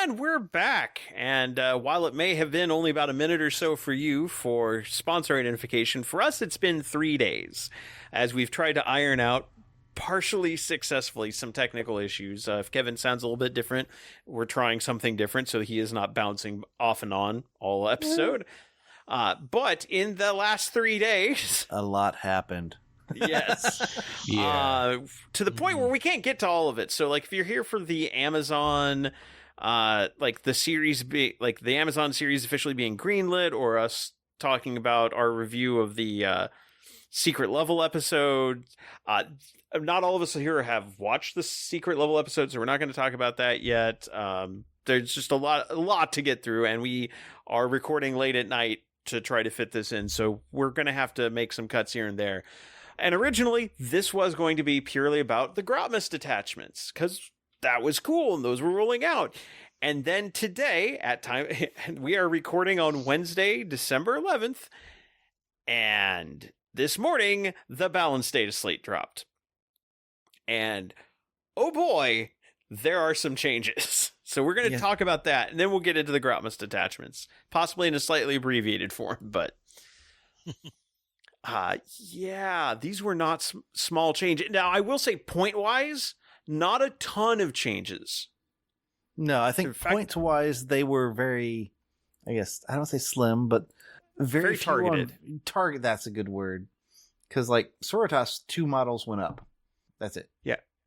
And we're back. And while it may have been only about a minute or so for you for sponsor identification, for us it's been 3 days as we've tried to iron out, partially successfully, some technical issues. If Kevin sounds a little bit different, we're trying something different so he is not bouncing off and on all episode. But in the last 3 days... a lot happened. Yes. To the point where we can't get to all of it. So, like, if you're here for the Amazon... like the series like the Amazon series officially being greenlit, or us talking about our review of the secret level episode. Not all of us here have watched the secret level episode, so we're not going to talk about that yet. There's just a lot to get through, and we are recording late at night to try to fit this in, so we're going to have to make some cuts here and there. And originally, this was going to be purely about the Grotmas detachments, because that was cool, and those were rolling out. And then today, at time, we are recording on Wednesday, December 11th, and this morning, the Balance Dataslate dropped. And, oh boy, there are some changes. So we're going to talk about that, and then we'll get into the Grotmas detachments, possibly in a slightly abbreviated form, but... these were not small changes. Now, I will say, point-wise... not a ton of changes. No, I think point-wise, they were very, I guess, I don't say slim, but very targeted. Target, that's a good word. Because, like, Sorotas, 2 models went up. That's it.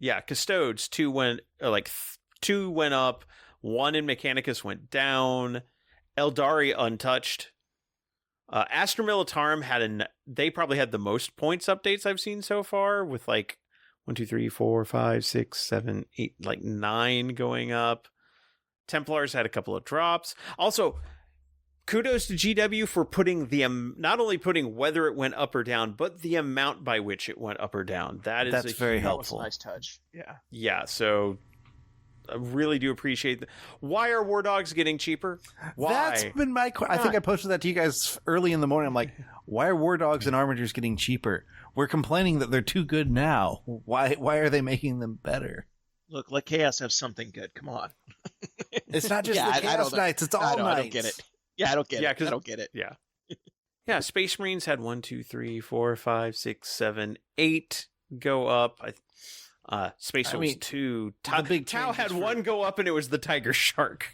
Yeah, Custodes, 2 went, 2 went up, 1 in Mechanicus went down, Eldari untouched. Astra Militarum they probably had the most points updates I've seen so far, with, like, 1, 2, 3, 4, 5, 6, 7, 8, like 9 going up. Templars had a couple of drops. Also, kudos to GW for putting not only putting whether it went up or down, but the amount by which it went up or down. That's very helpful. Nice touch. Yeah. Yeah. So I really do appreciate that. Why are War Dogs getting cheaper? Why? That's been my question. I think I posted that to you guys early in the morning. I'm like, why are War Dogs and Armigers getting cheaper? We're complaining that they're too good now. Why are they making them better? Look, let Chaos have something good. Come on. It's not just the Chaos Knights. It's all Knights. I don't get it. Yeah, I don't get it. I don't get it. Yeah. Yeah, Space Marines had 1, 2, 3, 4, 5, 6, 7, 8 go up. Space Wolves 2. Tau had 1 go up, and it was the Tiger Shark.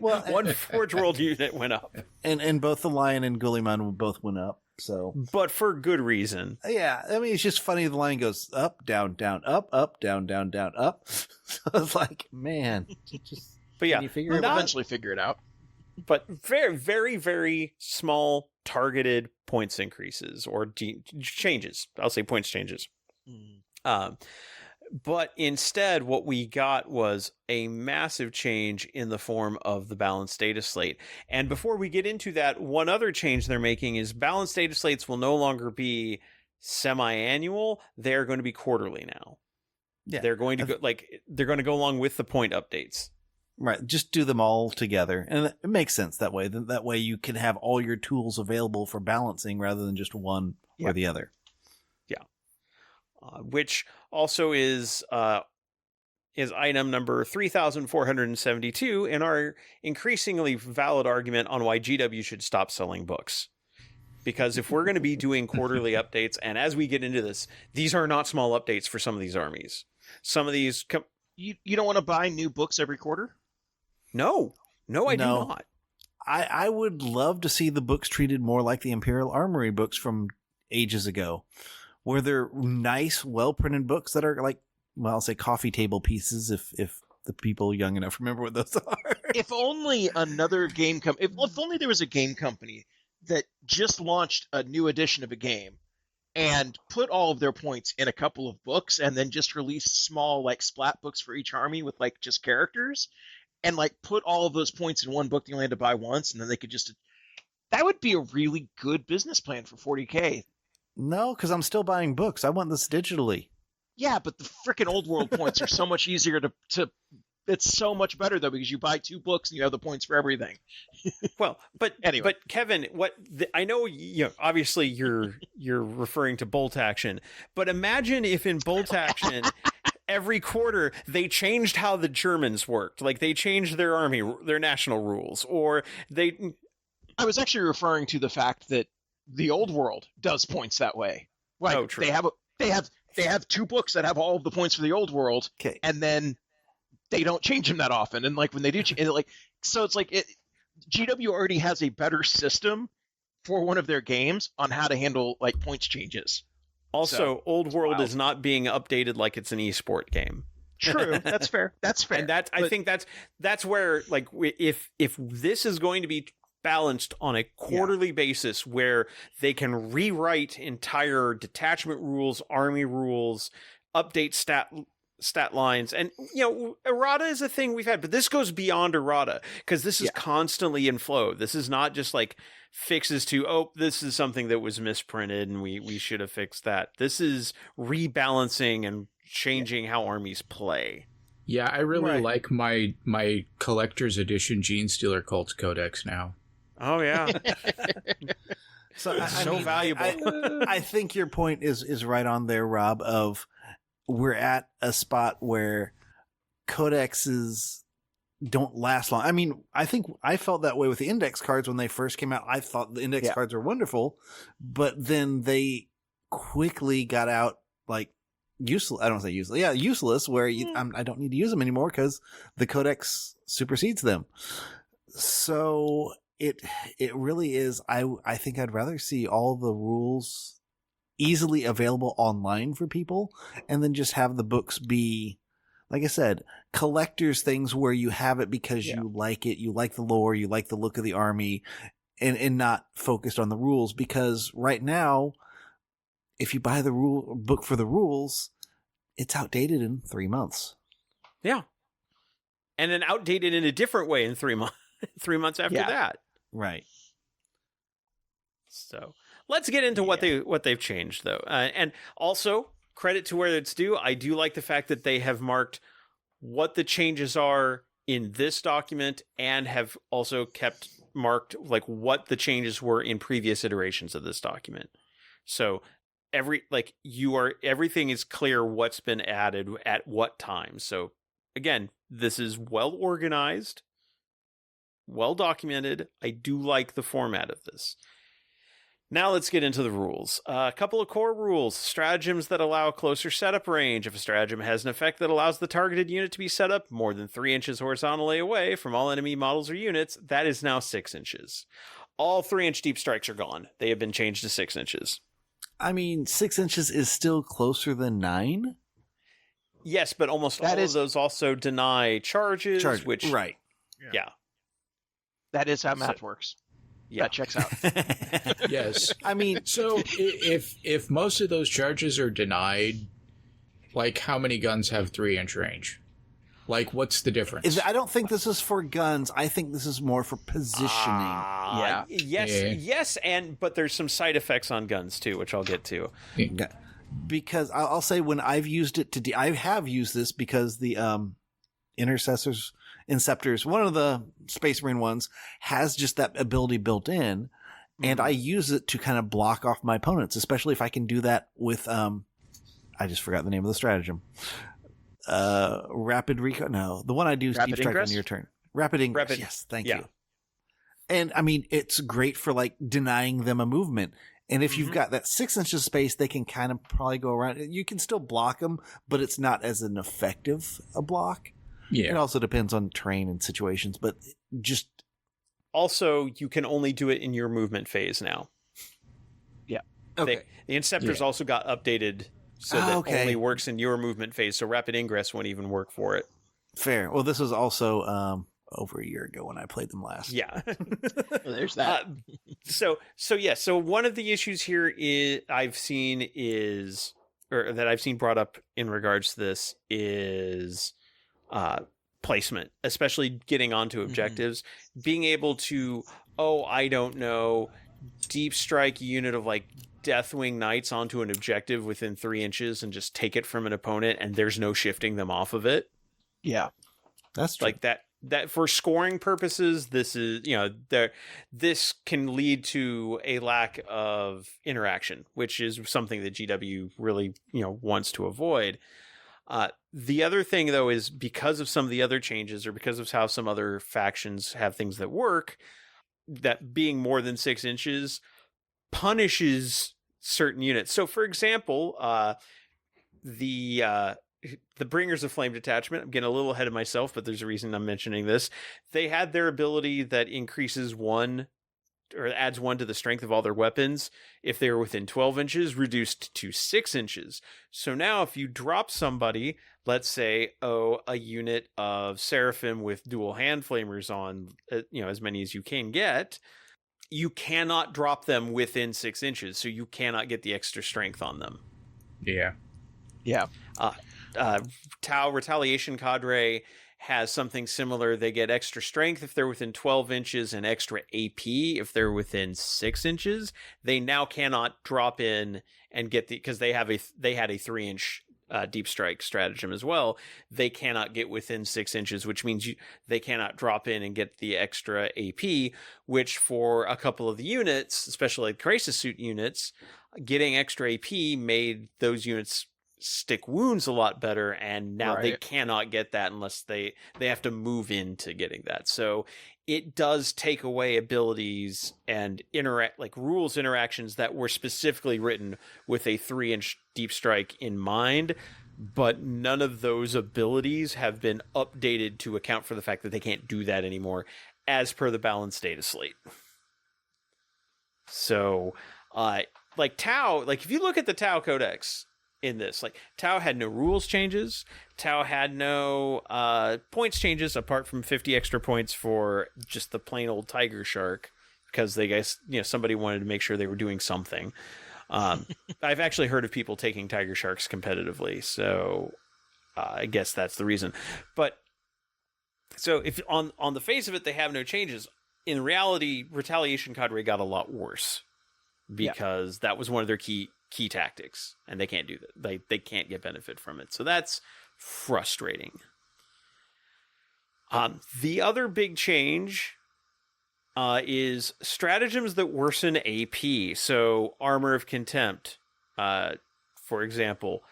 Well, 1 Forge World unit went up. And both the Lion and Guilliman both went up. So, but for good reason. Yeah, I mean, it's just funny. The line goes up, down, down, up, down, down, down, up. So it's like, man, but yeah, we'll eventually figure it out. But very, very, very small targeted points increases or changes. I'll say points changes. But instead, what we got was a massive change in the form of the Balance Dataslate. And before we get into that, one other change they're making is Balance Dataslates will no longer be semi-annual. They're going to be quarterly now. Yeah. They're going to go along with the point updates. Right. Just do them all together. And it makes sense that way. That way you can have all your tools available for balancing rather than just one or the other. Which also is item number 3,472 in our increasingly valid argument on why GW should stop selling books. Because if we're going to be doing quarterly updates, and as we get into this, these are not small updates for some of these armies. Some of these... You don't want to buy new books every quarter? No, I do not. I would love to see the books treated more like the Imperial Armory books from ages ago, where they're nice, well-printed books that are like, well, I'll say coffee table pieces if the people young enough remember what those are. If only another game if only there was a game company that just launched a new edition of a game and put all of their points in a couple of books and then just released small like splat books for each army with like just characters and like put all of those points in one book that you only had to buy once, and then they could just... That would be a really good business plan for 40K. No, because I'm still buying books. I want this digitally. Yeah, but the frickin' old world points are so much easier to it's so much better though, because you buy 2 books and you have the points for everything. Well, but anyway, but Kevin, I know obviously you're referring to Bolt Action, but imagine if in Bolt Action every quarter they changed how the Germans worked. Like they changed their army, their national rules, or they. I was actually referring to the fact that the old world does points that way. Like Oh, true. they have 2 books that have all of the points for the old world, Okay. and then they don't change them that often. And like when they do, so it's like GW already has a better system for one of their games on how to handle like points changes. Also, So, Old World wild. is not being updated like it's an esport game. True, that's fair. That's fair. And I think that's where, like, if this is going to be balanced on a quarterly basis, where they can rewrite entire detachment rules, army rules, update stat lines, and errata is a thing we've had, but this goes beyond errata because this is constantly in flow. This is not just like fixes to this is something that was misprinted and we should have fixed that. This is rebalancing and changing how armies play. Yeah, I really like my collector's edition Gene Stealer Cults Codex now. Oh yeah. So So valuable. I think your point is right on there, Rob, of we're at a spot where codexes don't last long. I mean, I think I felt that way with the index cards when they first came out. I thought the index cards were wonderful, but then they quickly got out like useless. I don't say useless. Yeah, useless, where I don't need to use them anymore because the codex supersedes them. So it really is. I think I'd rather see all the rules easily available online for people, and then just have the books be, like I said, collectors things where you have it because you like it, you like the lore, you like the look of the army, and not focused on the rules. Because right now, if you buy the book for the rules, it's outdated in 3 months. Yeah. And then outdated in a different way in 3 months. 3 months after that. Right. So let's get into what they've changed, though. And also, credit to where it's due. I do like the fact that they have marked what the changes are in this document and have also kept marked like what the changes were in previous iterations of this document. So everything is clear what's been added at what time. So again, this is well organized, well documented. I do like the format of this. Now let's get into the rules. A couple of core rules. Stratagems that allow a closer setup range. If a stratagem has an effect that allows the targeted unit to be set up more than 3 inches horizontally away from all enemy models or units, that is now 6 inches. All 3-inch deep strikes are gone. They have been changed to 6 inches. I mean, 6 inches is still closer than 9. Yes, but almost all of those also deny charges. Which right. Yeah. That is how math works. Yeah. That checks out. Yes. I mean, so if most of those charges are denied, like how many guns have 3-inch range? Like, what's the difference? I don't think this is for guns. I think this is more for positioning. Yes, but there's some side effects on guns too, which I'll get to. Yeah. Because I'll say when I've used it I have used this because the Inceptors, one of the Space Marine ones, has just that ability built in, and I use it to kind of block off my opponents, especially if I can do that with I just forgot the name of the stratagem. Rapid Recon? No, the one I do is Deep Strike on your turn. Rapid Ingress. Yes, thank you. And I mean, it's great for like denying them a movement. And if you've got that 6 inches of space, they can kind of probably go around. You can still block them, but it's not as an effective a block. Yeah. It also depends on terrain and situations, but just. Also, you can only do it in your movement phase now. Yeah. Okay. The Inceptors also got updated so that only works in your movement phase, so Rapid Ingress won't even work for it. Fair. Well, this was also over a year ago when I played them last. Yeah. Well, there's that. So one of the issues here I've seen brought up in regards to this is placement, especially getting onto objectives, being able to, I don't know, deep strike a unit of like Deathwing Knights onto an objective within 3 inches and just take it from an opponent and there's no shifting them off of it. Yeah. That's true. Like that for scoring purposes, this is, this can lead to a lack of interaction, which is something that GW really, wants to avoid. The other thing, though, is because of some of the other changes, or because of how some other factions have things that work, that being more than 6 inches punishes certain units. So, for example, the Bringers of Flame Detachment, I'm getting a little ahead of myself, but there's a reason I'm mentioning this. They had their ability that increases 1 or adds 1 to the strength of all their weapons if they were within 12 inches, reduced to 6 inches. So now if you drop somebody, let's say, a unit of Seraphim with dual hand flamers on, as many as you can get, you cannot drop them within 6 inches, so you cannot get the extra strength on them. Yeah. Tau Retaliation Cadre has something similar. They get extra strength if they're within 12 inches and extra AP if they're within 6 inches. They now cannot drop in and get because they had a 3-inch deep strike stratagem as well. They cannot get within 6 inches, which means they cannot drop in and get the extra AP, which for a couple of the units, especially like crisis suit units, getting extra AP made those units stick wounds a lot better, and now they cannot get that unless they have to move into getting that. So it does take away abilities and rules interactions that were specifically written with a 3-inch deep strike in mind, but none of those abilities have been updated to account for the fact that they can't do that anymore as per the Balance Dataslate. So Tau, if you look at the Tau Codex in this, Tau had no rules changes. Tau had no points changes apart from 50 extra points for just the plain old tiger shark, because somebody wanted to make sure they were doing something. I've actually heard of people taking tiger sharks competitively, so I guess that's the reason. But so if on the face of it they have no changes, in reality, Retaliation Cadre got a lot worse, because that was one of their key tactics, and they can't do that. They can't get benefit from it. So that's frustrating. The other big change is stratagems that worsen AP. So Armor of Contempt, for example,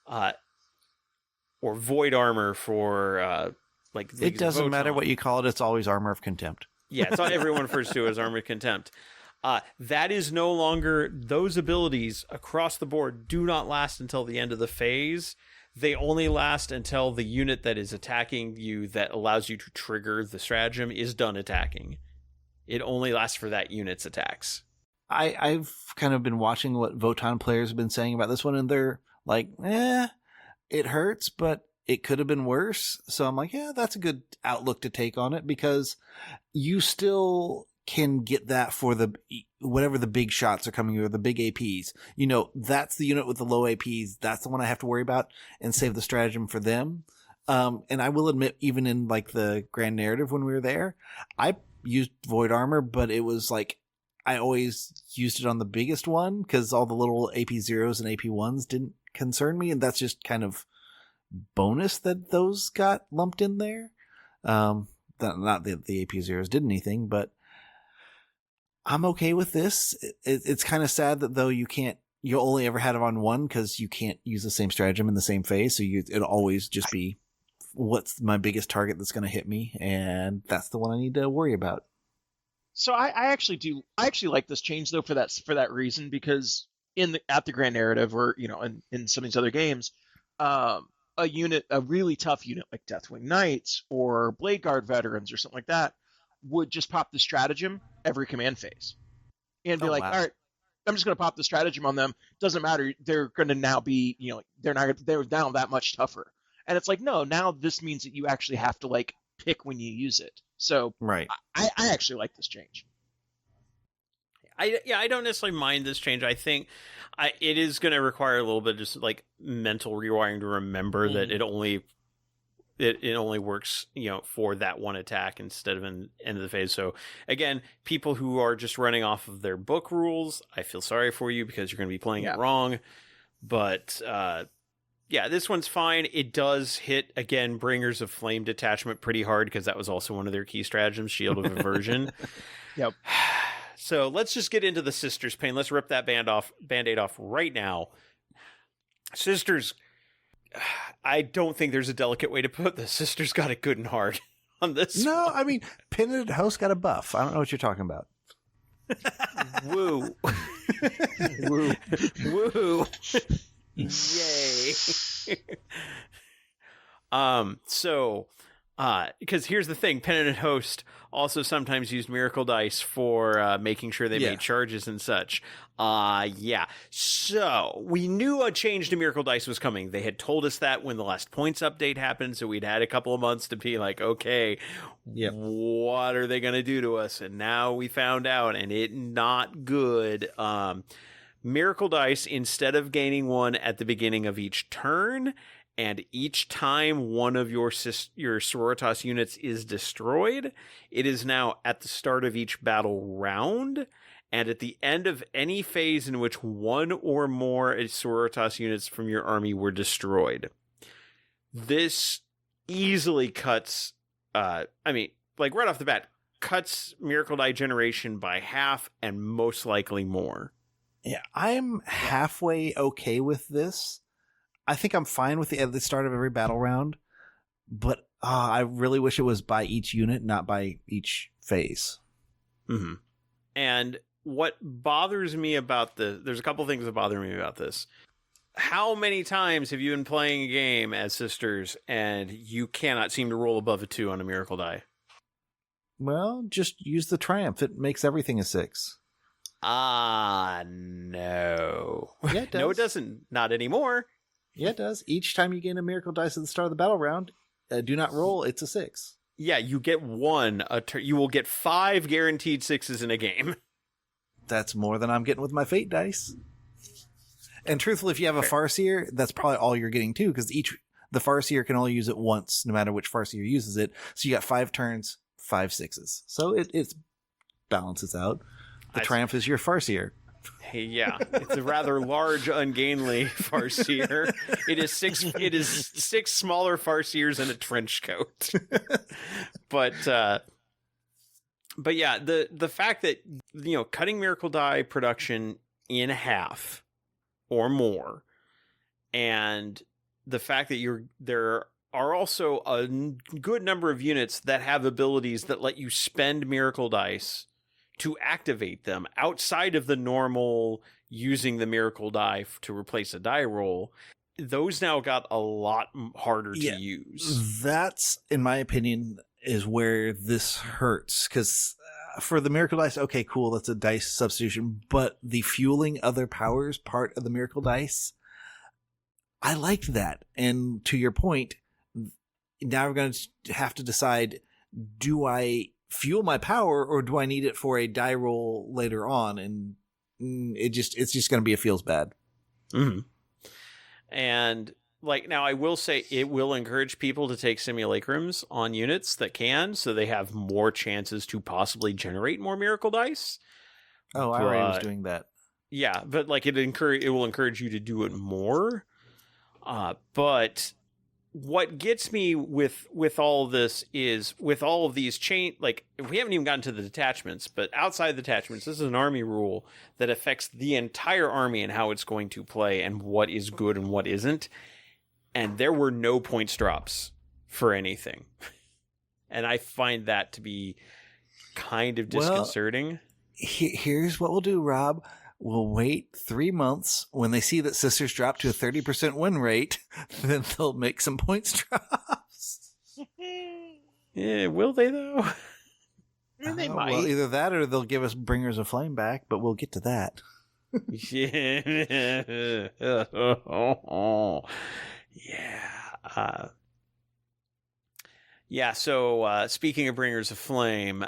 or Void Armor for it doesn't matter what you call it. It's always Armor of Contempt. Yeah, it's not everyone refers to it as Armor of Contempt. That is no longer, those abilities across the board do not last until the end of the phase. They only last until the unit that is attacking you that allows you to trigger the stratagem is done attacking. It only lasts for that unit's attacks. I've kind of been watching what Votann players have been saying about this one, and they're like, it hurts, but it could have been worse. So I'm like, yeah, that's a good outlook to take on it, because you still can get that for whatever the big shots are coming, or the big APs. That's the unit with the low APs. That's the one I have to worry about and save the stratagem for them. And I will admit, even in the grand narrative when we were there, I used Void Armor, but it was I always used it on the biggest one because all the little AP zeros and AP ones didn't concern me, and that's just kind of bonus that those got lumped in there. Not that the AP zeros did anything, but I'm okay with this. It's kind of sad that though you only ever had it on one because you can't use the same stratagem in the same phase. So it'll always just be what's my biggest target that's going to hit me, and that's the one I need to worry about. So I actually like this change though for that reason, because at the grand narrative, or in some of these other games, a really tough unit like Deathwing Knights or Blade Guard veterans or something like that would just pop the stratagem every command phase and be all right, I'm just going to pop the stratagem on them. Doesn't matter. They're going to now be, they're now that much tougher. And it's no, now this means that you actually have to pick when you use it. So right. I actually like this change. I don't necessarily mind this change. I think it is going to require a little bit of just mental rewiring to remember that it only works, for that one attack instead of in end of the phase. So again, people who are just running off of their book rules, I feel sorry for you because you're going to be playing it wrong. But this one's fine. It does hit, again, Bringers of Flame Detachment pretty hard because that was also one of their key stratagems, Shield of Aversion. Yep. So let's just get into the Sisters Pain. Let's rip that Band-Aid off right now. Sisters, don't think there's a delicate way to put this. Sisters got it good and hard on this. No, one. I mean, Penitent Host got a buff. I don't know what you're talking about. Woo. Woo. Woo. Yay. Because here's the thing, Penitent Host also sometimes used Miracle Dice for making sure they made charges and such. So we knew a change to Miracle Dice was coming. They had told us that when the last points update happened, so we'd had a couple of months to be like, okay, what are they going to do to us? And now we found out, and it not good. Miracle Dice, instead of gaining one at the beginning of each turn, and each time one of your Sororitas units is destroyed, it is now at the start of each battle round, and at the end of any phase in which one or more Sororitas units from your army were destroyed. This easily cuts, right off the bat, cuts Miracle Die generation by half and most likely more. Yeah, I'm halfway okay with this. I think I'm fine with at the start of every battle round, but I really wish it was by each unit, not by each phase. Mm-hmm. And what bothers me about there's a couple things that bother me about this. How many times have you been playing a game as Sisters and you cannot seem to roll above a 2 on a Miracle Die? Well, just use the Triumph. It makes everything a 6. No. Yeah, it does. No, it doesn't. Not anymore. Yeah, it does. Each time you gain a Miracle Dice at the start of the battle round, do not roll, it's a 6. Yeah, you get one. You will get 5 guaranteed 6s in a game. That's more than I'm getting with my Fate dice. And truthfully, if you have a Farseer, that's probably all you're getting too, because the Farseer can only use it once, no matter which Farseer uses it. So you got 5 turns, 5 6s. So it balances out. The Triumph is your Farseer. Yeah, it's a rather large, ungainly Farseer. It is 6 smaller Farseers in a trench coat. But yeah, the fact that cutting Miracle Die production in half or more, and the fact that there are also a good number of units that have abilities that let you spend Miracle Dice to activate them outside of the normal using the Miracle Die to replace a die roll, those now got a lot harder to use. That's, in my opinion, is where this hurts. Because for the Miracle Dice, okay, cool, that's a dice substitution. But the fueling other powers part of the Miracle Dice, I liked that. And to your point, now we're going to have to decide, do I fuel my power or do I need it for a die roll later on? And it's just going to be a feels bad. Mm-hmm. And now I will say it will encourage people to take simulacrums on units that can, so they have more chances to possibly generate more Miracle Dice. Oh, I already was doing that. Yeah, but it will encourage you to do it more. But what gets me with all this is, with all of these we haven't even gotten to the detachments, but outside the detachments, this is an army rule that affects the entire army and how it's going to play and what is good and what isn't. And there were no points drops for anything. And I find that to be kind of disconcerting. Well, here's what we'll do, Rob. We'll wait 3 months. When they see that Sisters drop to a 30% win rate, then they'll make some points drops. Yeah, will they though? They might. Well, either that or they'll give us Bringers of Flame back, but we'll get to that. Yeah. So speaking of Bringers of Flame,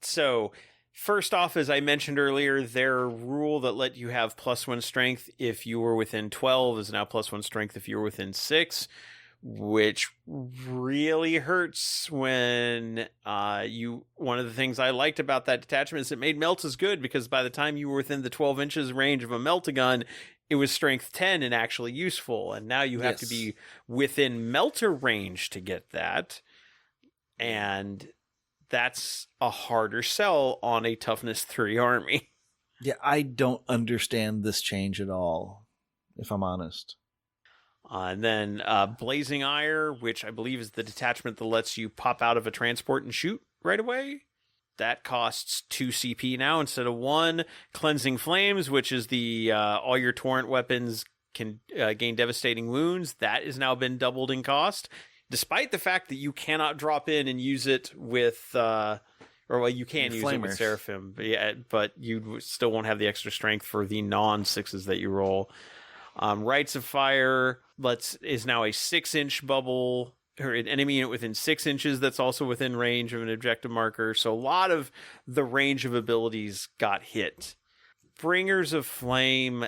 so first off, as I mentioned earlier, their rule that let you have +1 strength if you were within 12 is now +1 strength if you were within 6, which really hurts when one of the things I liked about that detachment is it made melts as good, because by the time you were within the 12 inches range of a melt-a-gun, it was strength 10 and actually useful. And now you have to be within melter range to get that. And that's a harder sell on a toughness 3 army. Yeah, I don't understand this change at all, if I'm honest. And then Blazing Ire, which I believe is the detachment that lets you pop out of a transport and shoot right away. That costs 2 CP now instead of 1. Cleansing Flames, which is the all your torrent weapons can gain devastating wounds. That has now been doubled in cost, despite the fact that you cannot drop in and use it with... you can use it with Seraphim, but you still won't have the extra strength for the non-6s that you roll. Rites of Fire is now a 6-inch bubble, or an enemy unit within 6 inches that's also within range of an objective marker. So a lot of the range of abilities got hit. Bringers of Flame,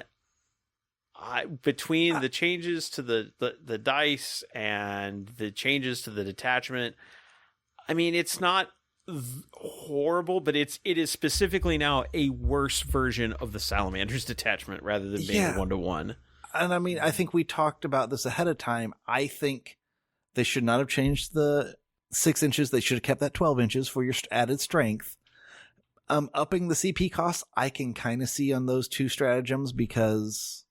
between the changes to the dice and the changes to the detachment, I mean, it's not horrible, but it is specifically now a worse version of the Salamander's detachment rather than being a 1-to-1. And I mean, I think we talked about this ahead of time. I think they should not have changed the 6 inches. They should have kept that 12 inches for your added strength. Upping the CP costs, I can kind of see on those two stratagems, because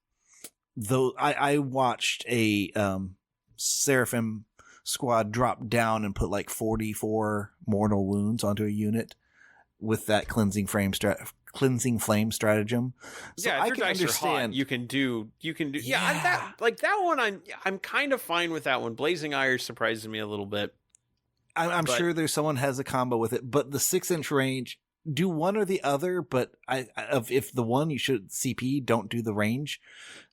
though I watched a Seraphim squad drop down and put like 44 mortal wounds onto a unit with that cleansing flame stratagem. So yeah, if I your can dice understand. are hot, you can do. Yeah, that one. I'm kind of fine with that one. Blazing Ire surprises me a little bit. I'm sure there's someone has a combo with it, but the 6-inch range, do one or the other. But if the one you should CP, don't do the range.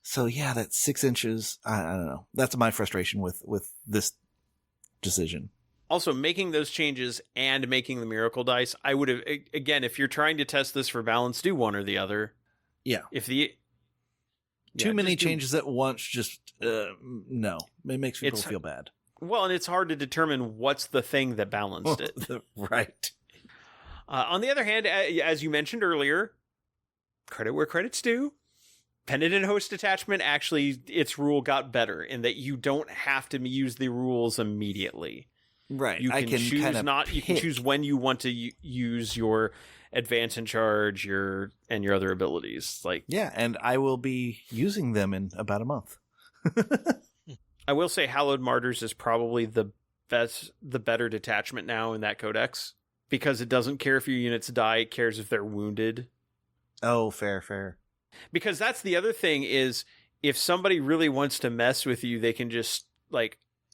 So yeah, that 6 inches. I don't know. That's my frustration with this decision. Also, making those changes and making the miracle dice, I would have, again, if you're trying to test this for balance, do one or the other. Yeah. Too many changes at once, just no. It makes people feel bad. Well, and it's hard to determine what's the thing that balanced it. Right. On the other hand, as you mentioned earlier, credit where credit's due. Pendant and Host Detachment, actually, its rule got better in that you don't have to use the rules immediately. Right. You can choose when you want to use your advance and charge, your other abilities. And I will be using them in about a month. I will say Hallowed Martyrs is probably the better detachment now in that codex, because it doesn't care if your units die, it cares if they're wounded. Oh, fair. Because that's the other thing, is if somebody really wants to mess with you, they can just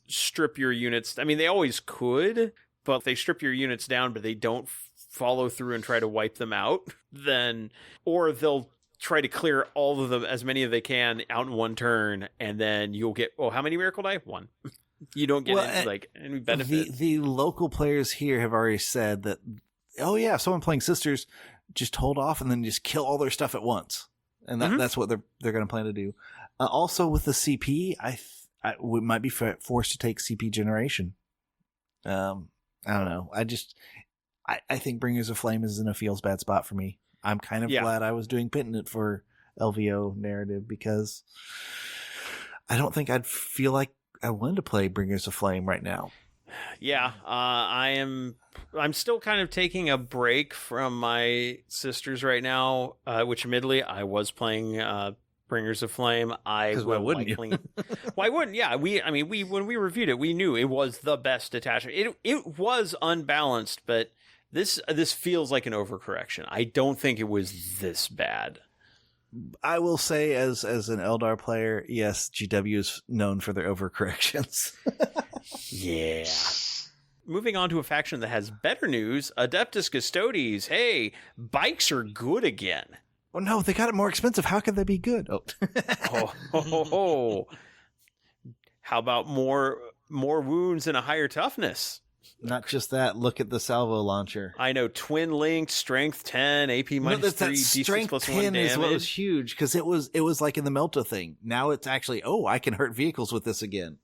strip your units. I mean, they always could, but if they strip your units down, but they don't follow through and try to wipe them out, or they'll try to clear all of them, as many as they can, out in one turn, and then you'll get, how many miracle die? 1. You don't get any benefit. The local players here have already said that, if someone playing Sisters, just hold off and then just kill all their stuff at once. And that's what they're going to plan to do. Also with the CP, we might be forced to take CP generation. I don't know. I think Bringers of Flame is in a feels bad spot for me. I'm kind of glad I was doing Penitent for LVO narrative, because I don't think I'd feel like I wanted to play Bringers of Flame right now. Yeah, I'm still kind of taking a break from my Sisters right now, which admittedly I was playing Bringers of Flame. Why wouldn't you? Why wouldn't? Yeah, we when we reviewed it, we knew it was the best detachment. It was unbalanced, but this feels like an overcorrection. I don't think it was this bad. I will say, as an Eldar player, yes, GW is known for their overcorrections. Yeah. Moving on to a faction that has better news, Adeptus Custodes. Hey, bikes are good again. Oh no, they got it more expensive. How could they be good? How about more wounds and a higher toughness? Not just that. Look at the salvo launcher. I know, twin linked, strength 10, AP minus 3, D6 plus 1 damage. Is what was huge, because it was like in the Melta thing. Now it's actually, I can hurt vehicles with this again.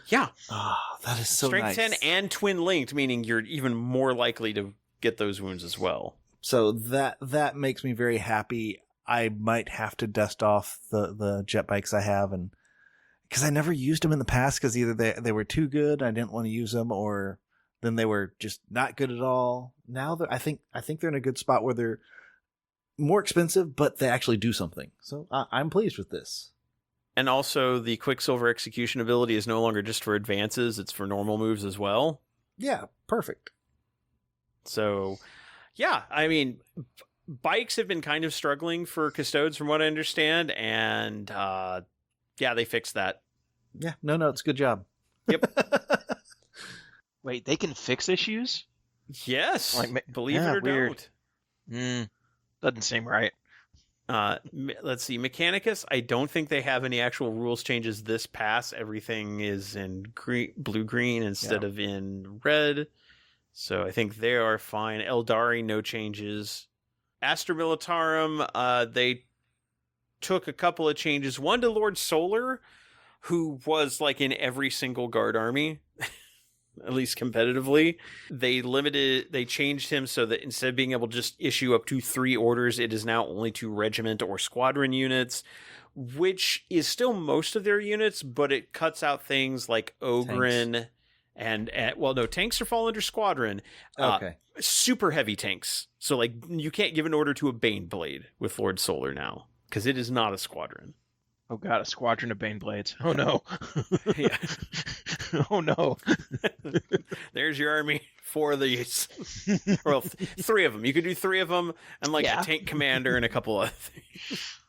Yeah. Oh, that is so strength nice. 10 and twin linked, meaning you're even more likely to get those wounds as well. So that makes me very happy. I might have to dust off the jet bikes I have, and because I never used them in the past, because either they were too good, I didn't want to use them, or then they were just not good at all. Now I think they're in a good spot where they're more expensive, but they actually do something. So I'm pleased with this. And also, the Quicksilver execution ability is no longer just for advances; it's for normal moves as well. Yeah, perfect. So, yeah, I mean, bikes have been kind of struggling for Custodes, from what I understand, and yeah, they fixed that. Yeah, no, it's a good job. Yep. Wait, they can fix issues? Yes, believe it or weird. don't. Doesn't seem right. Let's see, Mechanicus, I don't think they have any actual rules changes this pass. Everything is in blue-green instead of in red. So I think they are fine. Eldari, no changes. Astra Militarum, they took a couple of changes. One to Lord Solar, who was like in every single guard army, at least competitively. They changed him so that instead of being able to just issue up to 3 orders, it is now only to regiment or squadron units, which is still most of their units, but it cuts out things like Ogren and tanks are fall under squadron. Okay. Super heavy tanks. So like you can't give an order to a Baneblade with Lord Solar now, because it is not a squadron. Oh god, a squadron of Baneblades. Oh no. Yeah. Oh no. There's your army. 4 of these. Well, 3 of them. You could do 3 of them and like a tank commander and a couple of things.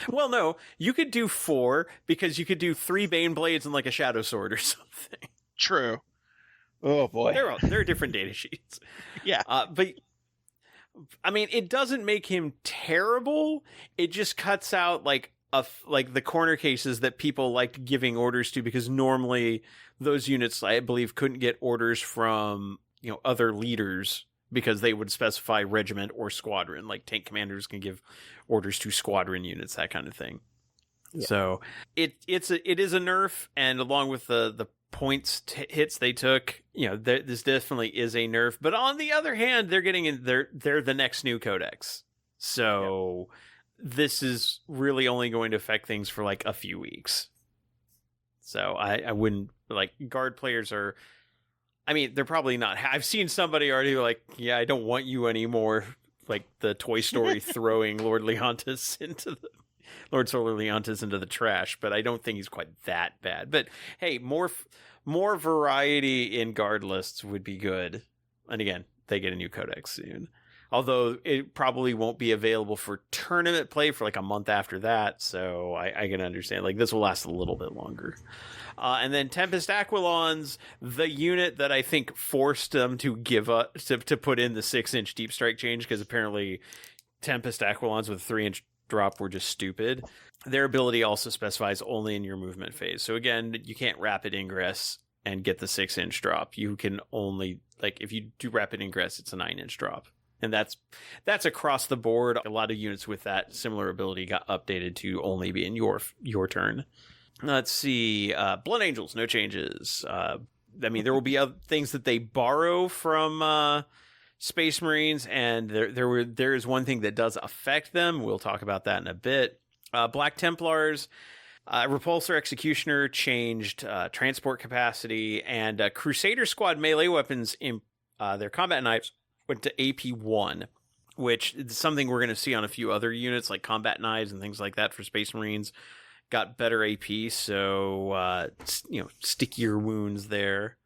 Well, no, you could do 4 because you could do 3 Baneblades and like a Shadow Sword or something. True. Oh boy. They're different data sheets. Yeah. But I mean, it doesn't make him terrible. It just cuts out like the corner cases that people liked giving orders to, because normally those units, I believe, couldn't get orders from other leaders because they would specify regiment or squadron. Like tank commanders can give orders to squadron units, that kind of thing. Yeah. So it is a nerf, and along with the points hits they took, this definitely is a nerf. But on the other hand, they're getting in. They're the next new codex, so this is really only going to affect things for like a few weeks. So I wouldn't guard players are. I mean, they're probably not. I've seen somebody already like, yeah, I don't want you anymore. Like the Toy Story throwing Lord Solar Leontis into the trash, but I don't think he's quite that bad. But hey, more variety in guard lists would be good. And again, they get a new codex soon. Although it probably won't be available for tournament play for like a month after that, so I can understand. Like this will last a little bit longer. And then Tempest Aquilons, the unit that I think forced them to give up to put in the 6-inch deep strike change, because apparently Tempest Aquilons with a 3-inch drop were just stupid. Their ability also specifies only in your movement phase. So again, you can't rapid ingress and get the 6-inch drop. You can only, like, if you do rapid ingress, it's a 9-inch drop. And that's across the board. A lot of units with that similar ability got updated to only be in your turn. Let's see. Blood Angels, no changes. I mean, there will be other things that they borrow from Space Marines, and there is one thing that does affect them. We'll talk about that in a bit. Black Templars, Repulsor Executioner changed transport capacity, and Crusader Squad melee weapons in their combat knives went to AP1, which is something we're going to see on a few other units like combat knives and things like that for Space Marines. Got better AP, so stickier wounds there.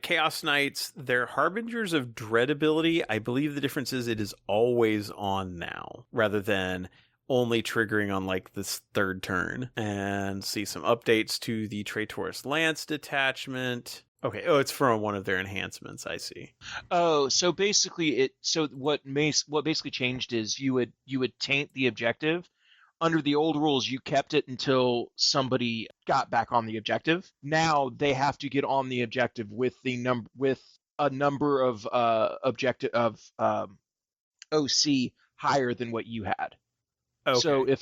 Chaos Knights, their Harbingers of Dread ability, I believe the difference is it is always on now, rather than only triggering on like this 3rd turn. And see some updates to the Traitoris Lance detachment. Okay, it's from one of their enhancements, I see. Oh, so basically what basically changed is you would taint the objective. Under the old rules, you kept it until somebody got back on the objective. Now they have to get on the objective with a number of OC higher than what you had. Okay.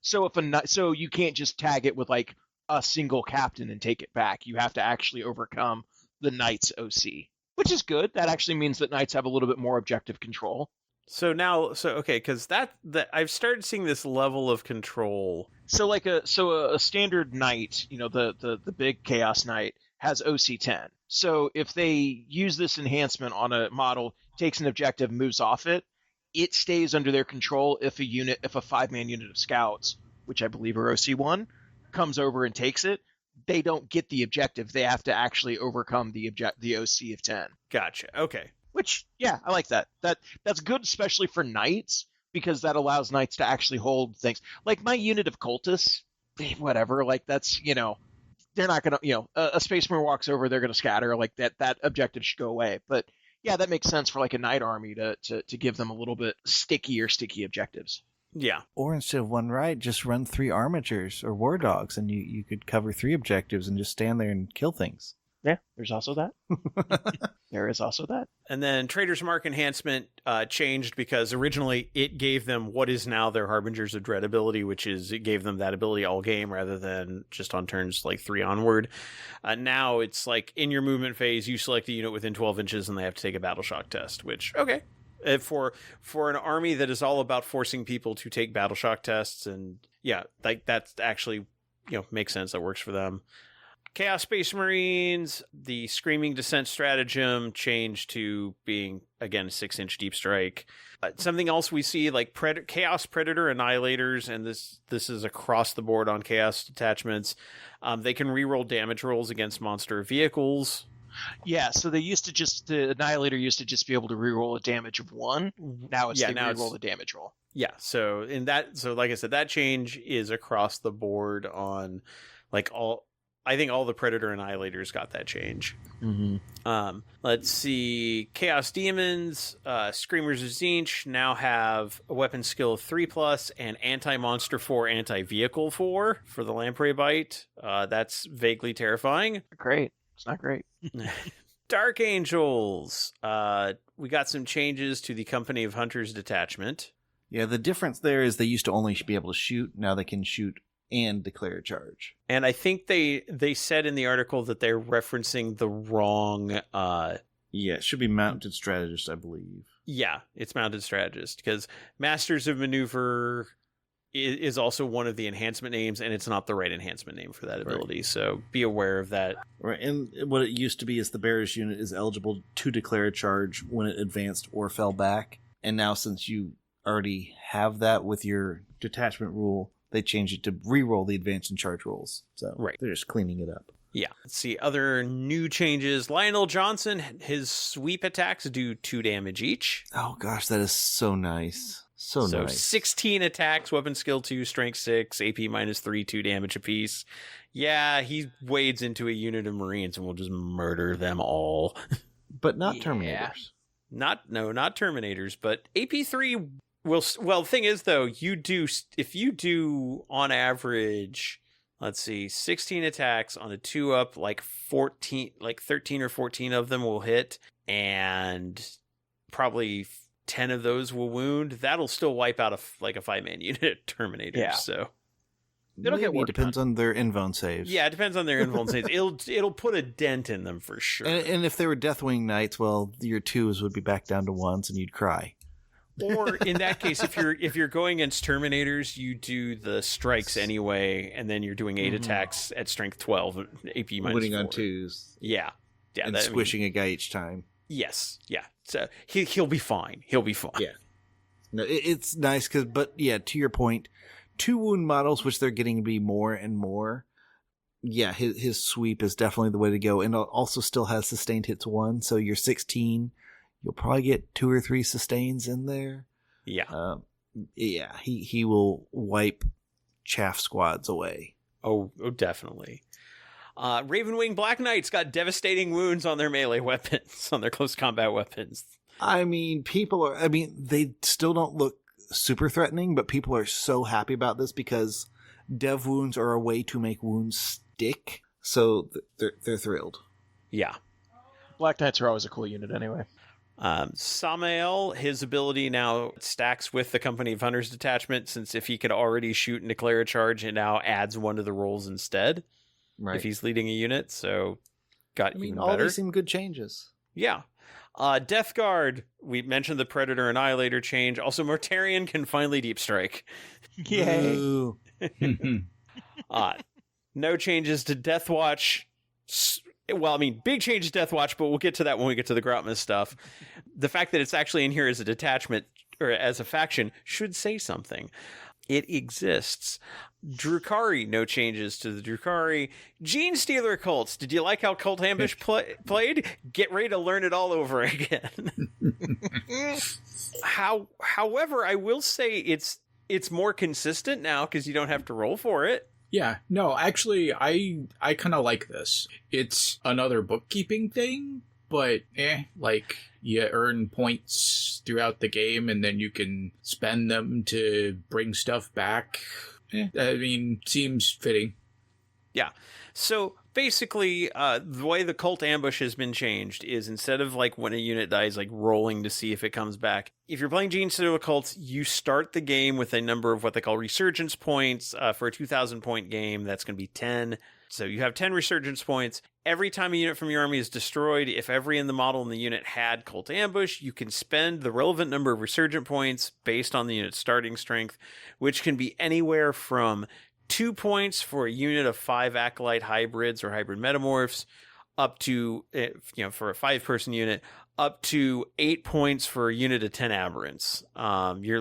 So you can't just tag it with like a single captain and take it back. You have to actually overcome the Knights OC, which is good. That actually means that Knights have a little bit more objective control. Because that I've started seeing this level of control. So a standard Knight, the big Chaos Knight has OC 10. So if they use this enhancement on a model, takes an objective, moves off it, it stays under their control if a 5-man unit of scouts which I believe are OC1, comes over and takes it, they don't get the objective. They have to actually overcome the OC of 10. Gotcha. Okay. Which, yeah, I like that. That's good, especially for knights, because that allows knights to actually hold things. Like my unit of cultists, whatever, like that's, they're not going to, a Space Marine walks over, they're going to scatter, like that objective should go away. But yeah, that makes sense for like a knight army to give them a little bit sticky objectives. Yeah. Or instead of one right, just run 3 armatures or war dogs, and you could cover 3 objectives and just stand there and kill things. Yeah, there's also that. There is also that. And then Trader's Mark Enhancement changed because originally it gave them what is now their Harbingers of Dread ability, which is it gave them that ability all game rather than just on turns like 3 onward. Now it's like in your movement phase, you select a unit within 12 inches and they have to take a battle shock test, which, okay. For an army that is all about forcing people to take battle shock tests, and yeah, like that's actually, makes sense. That works for them. Chaos Space Marines, the Screaming Descent stratagem changed to being, again, 6-inch deep strike. Something else we see, like Chaos Predator Annihilators, and this is across the board on Chaos detachments. They can reroll damage rolls against monster vehicles. Yeah, so the Annihilator used to just be able to reroll a damage of 1. Now it's reroll the damage roll. Yeah, so like I said, that change is across the board on like I think all the Predator Annihilators got that change. Mm-hmm. Let's see. Chaos Demons, Screamers of Tzeentch now have a weapon skill of 3+ and anti-monster 4, anti-vehicle 4 for the Lamprey Bite. That's vaguely terrifying. Great. It's not great. Dark Angels. We got some changes to the Company of Hunters detachment. Yeah, the difference there is they used to only be able to shoot. Now they can shoot and declare a charge. And I think they said in the article that they're referencing the wrong... yeah, it should be Mounted Strategist, I believe. Yeah, it's Mounted Strategist, because Masters of Maneuver is also one of the enhancement names, and it's not the right enhancement name for that ability, right. So be aware of that. Right, and what it used to be is the Bearish unit is eligible to declare a charge when it advanced or fell back, and now since you already have that with your detachment rule, they changed it to re-roll the advance and charge rolls. So right. They're just cleaning it up. Yeah. Let's see. Other new changes. Lionel Johnson, his sweep attacks do 2 damage each. Oh gosh, that is so nice. So nice. 16 attacks, weapon skill 2, strength 6, AP -3, 2 damage apiece. Yeah, he wades into a unit of Marines and will just murder them all. But not Terminators. Not Terminators, but AP3 will... Well, the thing is, though, if you do, on average, let's see, 16 attacks on a 2-up, like 13 or 14 of them will hit, and probably 10 of those will wound. That'll still wipe out a 5-man unit of Terminators, yeah. So... It depends on their invuln saves. Yeah, it depends on their invuln saves. It'll put a dent in them for sure. And if they were Deathwing Knights, well, your 2s would be back down to 1s, and you'd cry. Or in that case, if you're going against Terminators, you do the strikes anyway, and then you're doing 8 attacks at strength 12, AP -4. Winning on 2s. Yeah, and squishing a guy each time. Yes, yeah. So he'll be fine. He'll be fine. Yeah. No, it's nice but yeah, to your point. 2 wound models, which they're getting to be more and more. Yeah, his sweep is definitely the way to go, and also still has sustained hits 1. So you're 16, you'll probably get 2 or 3 sustains in there. Yeah, yeah, he will wipe chaff squads away. Oh, definitely. Ravenwing Black Knights got devastating wounds on their melee weapons, on their close combat weapons. I mean, they still don't look super threatening, but people are so happy about this because dev wounds are a way to make wounds stick, so they're thrilled. Yeah. Black Knights are always a cool unit anyway. Samael, his ability now stacks with the Company of Hunters detachment, since if he could already shoot and declare a charge, it now adds 1 to the rolls instead. Right. If he's leading a unit, so even better. All these seem good changes. Yeah. Death Guard, we mentioned the Predator Annihilator change. Also, Mortarion can finally deep strike. Yay. No changes to Deathwatch. Well, big change to Deathwatch, but we'll get to that when we get to the Grotmas stuff. The fact that it's actually in here as a detachment, or as a faction, should say something. It exists. Drukhari, no changes to the Drukhari. Gene Stealer cults. Did you like how Cult Ambush played? Get ready to learn it all over again. However, I will say it's more consistent now because you don't have to roll for it. Yeah, no, actually, I kind of like this. It's another bookkeeping thing, but like you earn points throughout the game and then you can spend them to bring stuff back. I mean, seems fitting. Yeah. So basically, the way the Cult Ambush has been changed is instead of like when a unit dies, like rolling to see if it comes back, if you're playing Gene Stealer cults, you start the game with a number of what they call resurgence points. For a 2,000 point game, that's going to be 10. So you have 10 resurgence points. Every time a unit from your army is destroyed, if every in the model in the unit had Cult Ambush, you can spend the relevant number of resurgent points based on the unit's starting strength, which can be anywhere from 2 points for a unit of 5 Acolyte hybrids or hybrid metamorphs, up to, for a 5-person unit, up to 8 points for a unit of 10 aberrants. Your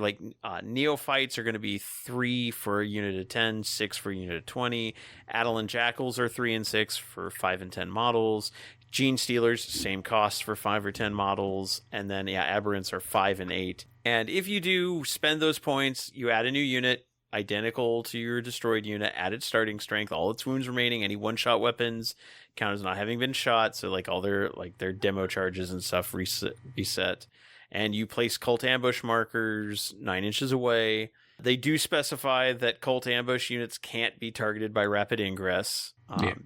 neophytes are going to be 3 for a unit of 10, 6 for a unit of 20. Adelan Jackals are 3 and 6 for 5 and 10 models. Gene Stealers, same cost for 5 or 10 models. And then, aberrants are 5 and 8. And if you do spend those points, you add a new unit identical to your destroyed unit, added starting strength, all its wounds remaining, any one-shot weapons count as not having been shot, so like all their demo charges and stuff reset. And you place Cult Ambush markers 9 inches away. They do specify that Cult Ambush units can't be targeted by rapid ingress.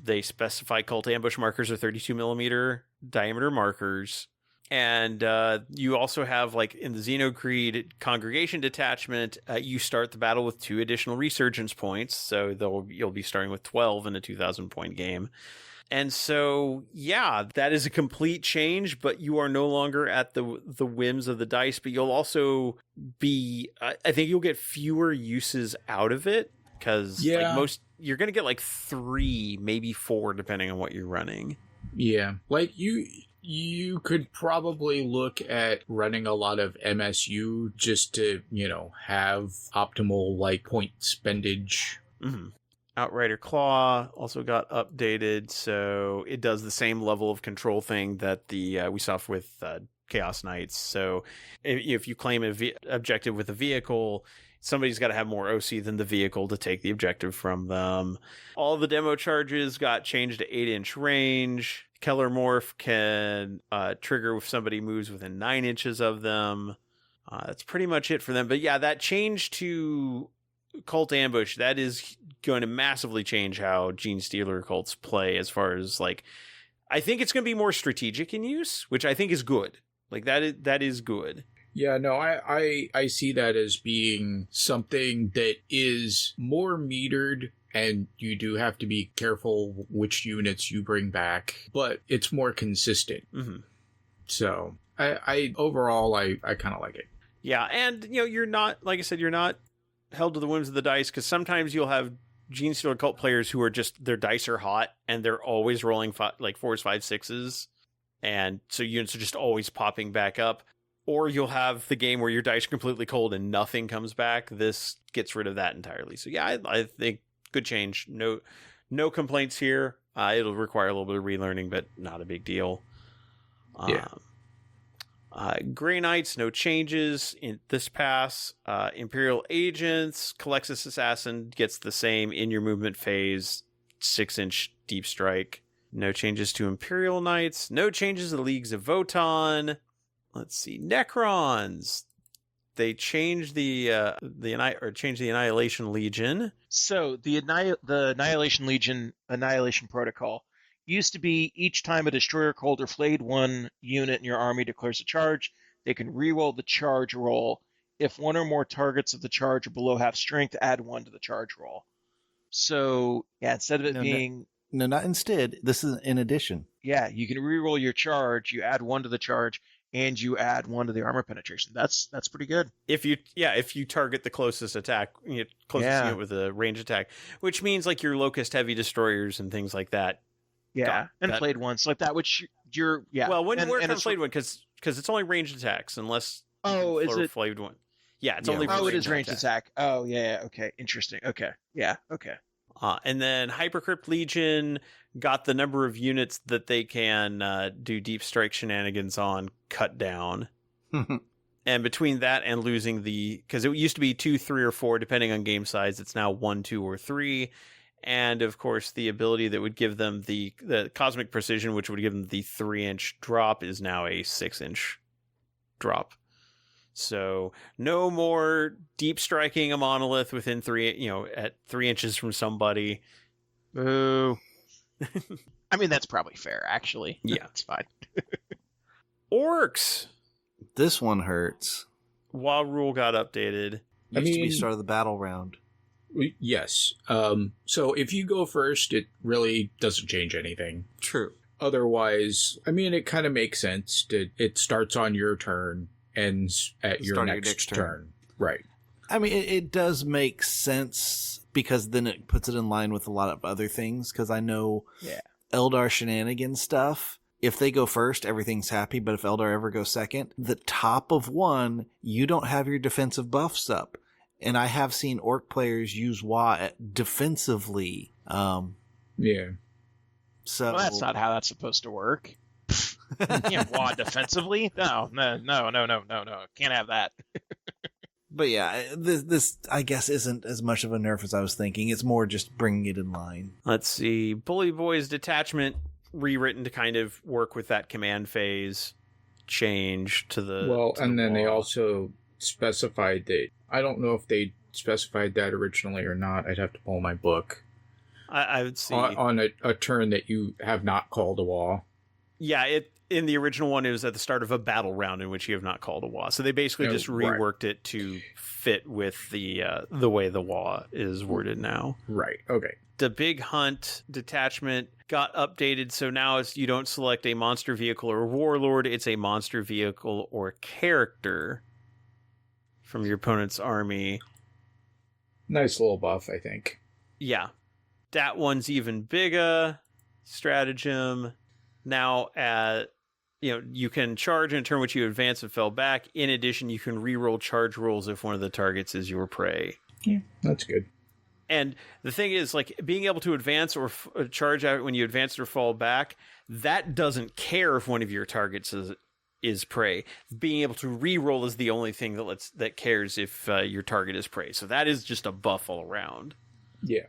They specify Cult Ambush markers are 32 millimeter diameter markers. And you also have, like in the Xenocreed Congregation Detachment, you start the battle with 2 additional resurgence points. So you'll be starting with 12 in a 2,000 point game. And so, that is a complete change, but you are no longer at the whims of the dice, but you'll also be, I think you'll get fewer uses out of it because you're going to get like 3, maybe 4, depending on what you're running. Yeah. Like you could probably look at running a lot of MSU just to, have optimal like point spendage. Mm-hmm. Outrider Claw also got updated, so it does the same level of control thing that we saw with Chaos Knights. So if you claim an objective with a vehicle, somebody's got to have more OC than the vehicle to take the objective from them. All the demo charges got changed to 8-inch range. Keller Morph can trigger if somebody moves within 9 inches of them. That's pretty much it for them. But that change to Cult Ambush, that is going to massively change how Gene Stealer cults play, as far as like, I think it's going to be more strategic in use, which I think is good. Like that is good. Yeah, no, I see that as being something that is more metered, and you do have to be careful which units you bring back, but it's more consistent. Mm-hmm. So I overall, I kind of like it. Yeah, and you're not, like I said, you're not held to the whims of the dice, because sometimes you'll have Gene Stealer cult players who are just, their dice are hot and they're always rolling 4s, 5s, 6s, and so units are just always popping back up. Or you'll have the game where your dice are completely cold and nothing comes back. This gets rid of that entirely. So I think good change. No complaints here. It'll require a little bit of relearning, but not a big deal. Grey Knights, no changes in this pass. Imperial Agents, Calexis Assassin gets the same in your movement phase, 6-inch deep strike. No changes to Imperial Knights. No changes to Leagues of Votan. Let's see, Necrons. They changed the Annihilation Legion. So the Annihilation Legion Annihilation Protocol used to be each time a destroyer cult or flayed one unit in your army declares a charge, they can reroll the charge roll. If one or more targets of the charge are below half strength, add 1 to the charge roll. So instead of it being no, not instead. This is in addition. Yeah, you can reroll your charge. You add 1 to the charge, and you add 1 to the armor penetration. That's pretty good. If you target the closest attack, unit with a range attack, which means like your Locust heavy destroyers and things like that. Yeah, and flayed ones like that, which Well, when you work on flayed one, because it's only ranged attacks, unless is it flayed one? Yeah, it's Yeah, only for Oh, it is ranged ranged attack. Oh, yeah. Okay. Interesting. Okay. Yeah. Okay. And then Hypercrypt Legion got the number of units that they can do deep strike shenanigans on cut down. And between that and losing because it used to be 2, 3, or 4, depending on game size, it's now 1, 2, or 3. And of course, the ability that would give them the Cosmic Precision, which would give them the 3-inch drop, is now a 6-inch drop. So no more deep striking a monolith within at 3 inches from somebody. Boo. I mean, that's probably fair, actually. Yeah. It's fine. Orcs. This one hurts. WoW rule got updated. Used to be start of the battle round. Yes. So if you go first, it really doesn't change anything. True. Otherwise, I mean, it kind of makes sense. It starts on your turn, ends at your next turn. Right. I mean, it does make sense because then it puts it in line with a lot of other things. Because I know Eldar shenanigans stuff. If they go first, everything's happy. But if Eldar ever goes second, the top of one, you don't have your defensive buffs up. And I have seen Orc players use WoW defensively. Yeah. So well, that's not how that's supposed to work. You can't WoW defensively. No. Can't have that. But yeah, this I guess isn't as much of a nerf as I was thinking. It's more just bringing it in line. Let's see. Bully Boy's detachment rewritten to kind of work with that command phase change to the and then they WoW. also specified that, I don't know if they specified that originally or not. I'd have to pull my book. I would see on a turn that you have not called a wall. Yeah, in the original one, it was at the start of a battle round in which you have not called a WoW. So they basically just reworked it to fit with the way the WoW is worded now. Right. Okay. The Big Hunt detachment got updated, so now you don't select a monster vehicle or warlord. It's a monster vehicle or character from your opponent's army. Nice little buff, I think. Yeah. That one's even bigger. Stratagem. Now, you can charge in a turn which you advance and fell back. In addition, you can reroll charge rolls if one of the targets is your prey. Yeah, that's good. And the thing is, like, being able to advance or charge out when you advance or fall back, that doesn't care if one of your targets is prey. Being able to reroll is the only thing that cares if your target is prey. So that is just a buff all around. Yeah.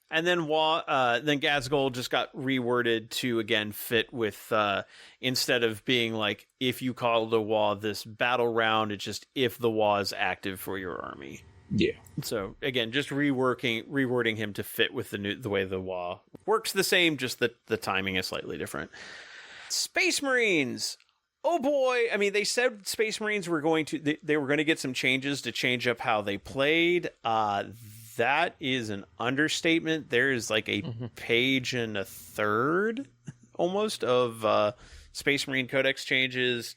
And then Gazgul just got reworded to again fit with instead of being like if you call the WoW this battle round, it's just if the WoW is active for your army. Yeah. So again, just rewording him to fit with the way the WoW works the same, just the timing is slightly different. Space Marines. Oh boy! I mean, they said Space Marines were going to get some changes to change up how they played. That is an understatement. There is like a page and a third almost of Space Marine Codex changes.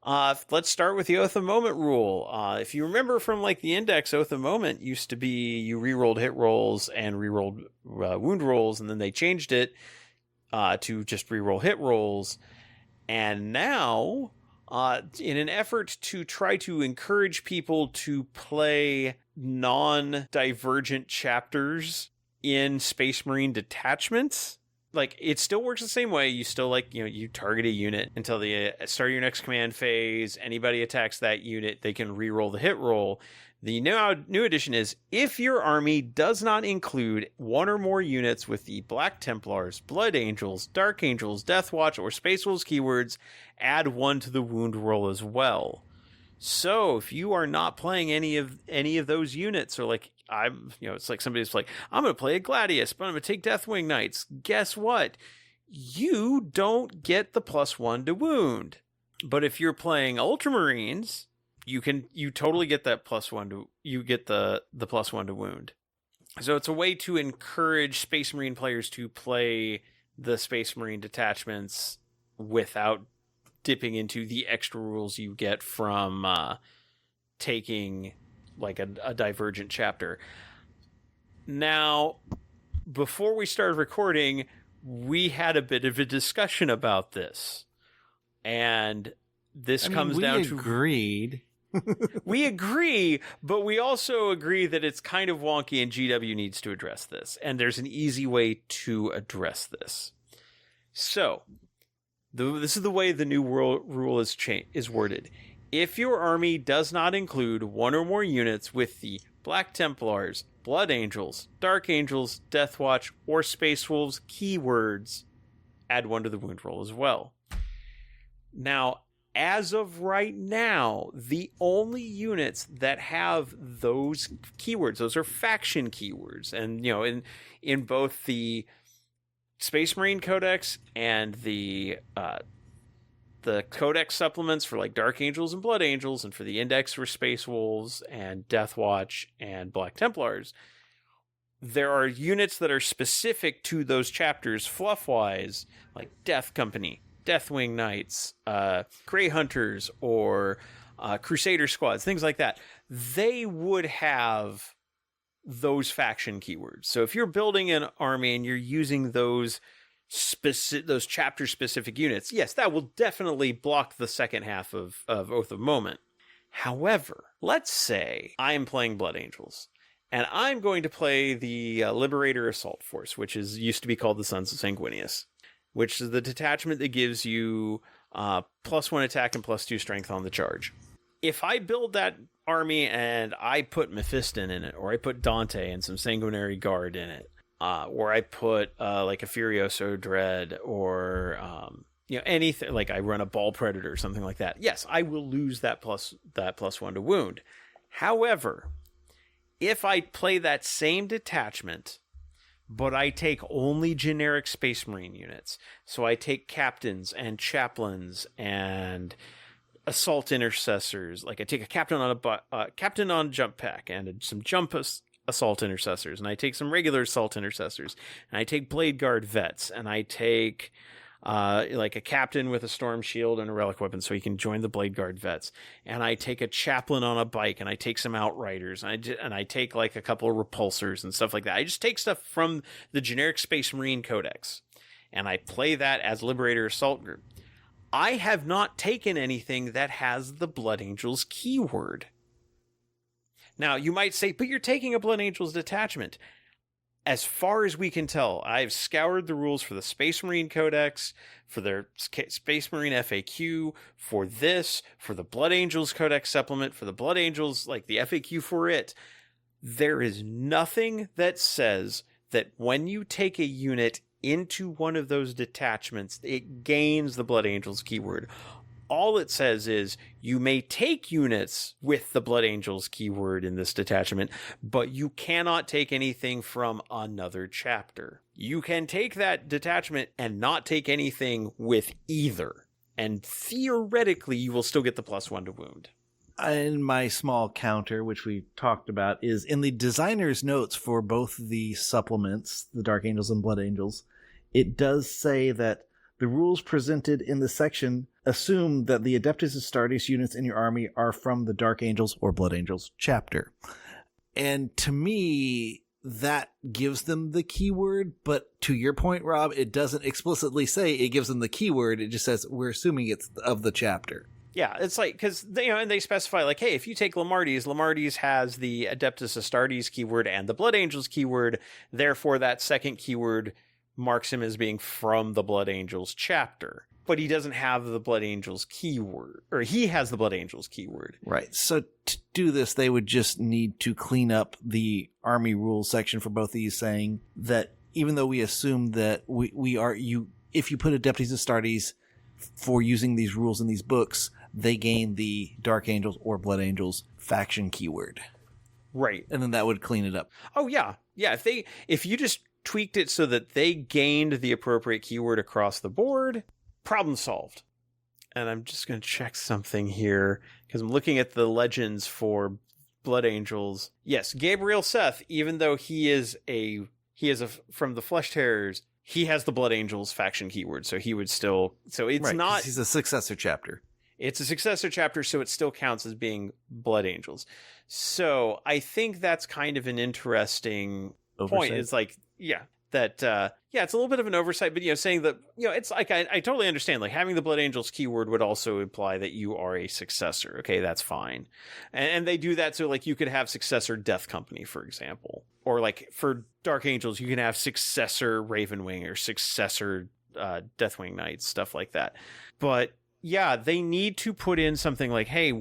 Let's start with the Oath of Moment rule. If you remember from like the Index, Oath of Moment used to be you rerolled hit rolls and rerolled wound rolls, and then they changed it to just reroll hit rolls. And now, in an effort to try to encourage people to play non-divergent chapters in Space Marine detachments, like it still works the same way. You still you target a unit until the start of your next command phase. Anybody attacks that unit, they can reroll the hit roll. The new addition is if your army does not include one or more units with the Black Templars, Blood Angels, Dark Angels, Deathwatch, or Space Wolves keywords, add 1 to the wound roll as well. So if you are not playing any of those units, or like it's like somebody's like, I'm going to play a Gladius, but I'm going to take Deathwing Knights. Guess what? You don't get the +1 to wound. But if you're playing Ultramarines, you totally get that +1 to, you get the +1 to wound. So it's a way to encourage Space Marine players to play the Space Marine detachments without dipping into the extra rules you get from taking like a divergent chapter. Now, before we started recording, we had a bit of a discussion about this. And this comes down to... We agreed We agree, but we also agree that it's kind of wonky and GW needs to address this. And there's an easy way to address this. So, this is the way the new rule is worded. If your army does not include one or more units with the Black Templars, Blood Angels, Dark Angels, Deathwatch, or Space Wolves keywords, add 1 to the wound roll as well. Now, as of right now, the only units that have those keywords, those are faction keywords. And, in both the Space Marine Codex and the Codex supplements for like Dark Angels and Blood Angels, and for the Index for Space Wolves and Deathwatch and Black Templars, there are units that are specific to those chapters fluff-wise, like Death Company, Deathwing Knights, Grey Hunters, or Crusader Squads, things like that. They would have those faction keywords. So if you're building an army and you're using those chapter specific units, yes, that will definitely block the second half of Oath of Moment. However, let's say I am playing Blood Angels and I'm going to play the Liberator Assault Force, which used to be called the Sons of Sanguinius, which is the detachment that gives you +1 attack and +2 strength on the charge. If I build that army and I put Mephiston in it, or I put Dante and some Sanguinary Guard in it, or I put like a Furioso Dread, or anything, like I run a Ball Predator or something like that, yes, I will lose that +1 to wound. However, if I play that same detachment, but I take only generic Space Marine units, so I take captains and chaplains and assault intercessors, like I take a captain on jump pack and some assault intercessors, and I take some regular assault intercessors, and I take Blade Guard vets, and I take like a captain with a storm shield and a relic weapon so he can join the Blade Guard vets, and I take a chaplain on a bike, and I take some outriders, and I take like a couple of repulsors and stuff like that. I just take stuff from the generic Space Marine Codex, and I play that as Liberator Assault Group. I have not taken anything that has the Blood Angels keyword. Now, you might say, but you're taking a Blood Angels detachment. As far as we can tell, I've scoured the rules for the Space Marine Codex, for their Space Marine FAQ, for the Blood Angels Codex supplement, for the Blood Angels, like the FAQ for it. There is nothing that says that when you take a unit into one of those detachments, it gains the Blood Angels keyword. All it says is you may take units with the Blood Angels keyword in this detachment, but you cannot take anything from another chapter. You can take that detachment and not take anything with either, and theoretically you will still get the +1 to wound. And my small counter, which we talked about, is in the designer's notes for both the supplements, the Dark Angels and Blood Angels, it does say that the rules presented in the section assume that the Adeptus Astartes units in your army are from the Dark Angels or Blood Angels chapter. And to me, that gives them the keyword, but to your point, Rob, it doesn't explicitly say it gives them the keyword. It just says we're assuming it's of the chapter. Yeah, it's like, because and they specify like, hey, if you take Lamardes has the Adeptus Astartes keyword and the Blood Angels keyword, therefore that second keyword marks him as being from the Blood Angels chapter. But he doesn't have the Blood Angels keyword, or he has the Blood Angels keyword. Right. So to do this, they would just need to clean up the army rules section for both of these, saying that even though we assume that if you put Adeptus Astartes for using these rules in these books, they gain the Dark Angels or Blood Angels faction keyword. Right. And then that would clean it up. Oh, yeah. Yeah, if you just tweaked it so that they gained the appropriate keyword across the board, problem solved. And I'm just going to check something here, because I'm looking at the legends for Blood Angels. Yes, Gabriel Seth, even though he is from the Flesh Terrors, he has the Blood Angels faction keyword, so he would still... So it's right, not... He's a successor chapter. It's a successor chapter, so it still counts as being Blood Angels. So I think that's kind of an interesting point. It's like, yeah, that it's a little bit of an oversight, but saying that it's like I totally understand, like having the Blood Angels keyword would also imply that you are a successor. Okay, that's fine, and they do that so like you could have successor Death Company, for example, or like for Dark Angels you can have successor Ravenwing or successor Deathwing Knights, stuff like that. But yeah, they need to put in something like, hey,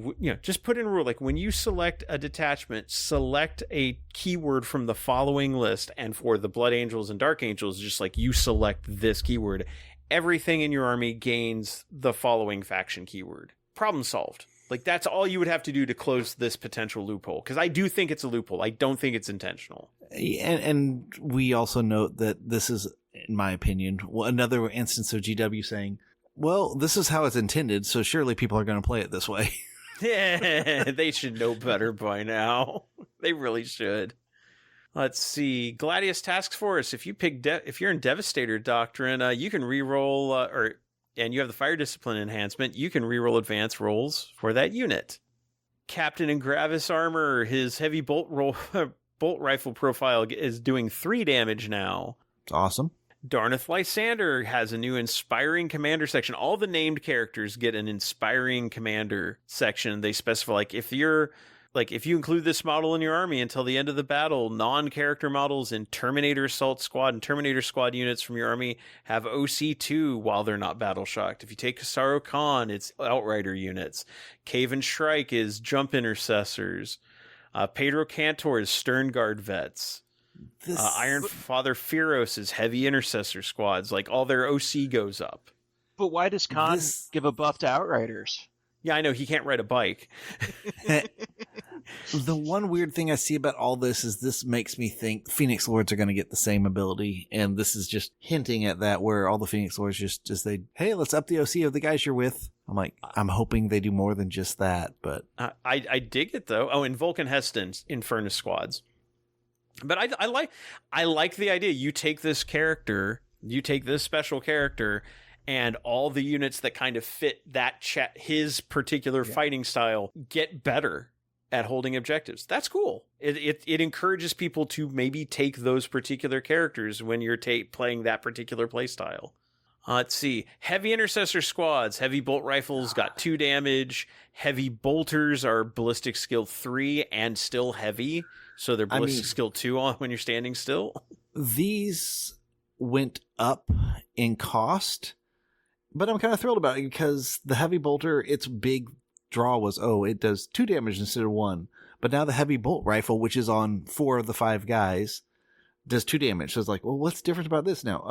just put in a rule. Like when you select a detachment, select a keyword from the following list. And for the Blood Angels and Dark Angels, just like you select this keyword, everything in your army gains the following faction keyword. Problem solved. Like that's all you would have to do to close this potential loophole. Because I do think it's a loophole. I don't think it's intentional. And we also note that this is, in my opinion, another instance of GW saying, well, this is how it's intended, so surely people are going to play it this way. Yeah, they should know better by now. They really should. Let's see. Gladius Task Force. If you pick, if you're in Devastator Doctrine, you can reroll, and you have the Fire Discipline enhancement, you can reroll advanced rolls for that unit. Captain in Gravis Armor, his heavy bolt rifle profile is doing 3 damage now. It's awesome. Darneth Lysander has a new Inspiring Commander section. All the named characters get an Inspiring Commander section. They specify, like, if you include this model in your army until the end of the battle, non-character models in Terminator Assault Squad and Terminator Squad units from your army have OC2 while they're not battle shocked. If you take Kasaro Khan, it's Outrider units. Cave and Shrike is Jump Intercessors. Pedro Cantor is Stern Guard vets. Iron Father Fearos is heavy intercessor squads. Like all their OC goes up. But why does Khan give a buff to Outriders? Yeah, I know he can't ride a bike. The one weird thing I see about all this is this makes me think Phoenix Lords are going to get the same ability, and this is just hinting at that, where all the Phoenix Lords hey, let's up the OC of the guys you're with. I'm like, I'm hoping they do more than just that, but I dig it though. Oh, and Vulcan Heston's Infernus squads. But I like the idea. You take this special character, and all the units that kind of fit his particular fighting style get better at holding objectives. That's cool. It encourages people to maybe take those particular characters when you're playing that particular play style. Let's see. Heavy intercessor squads. Heavy bolt rifles got 2 damage. Heavy bolters are ballistic skill 3 and still heavy. So they're ballistic skill 2 on when you're standing still. These went up in cost, but I'm kind of thrilled about it because the heavy bolter, its big draw was, it does 2 damage instead of 1. But now the heavy bolt rifle, which is on 4 of the 5 guys, does 2 damage. So it's like, well, what's different about this now?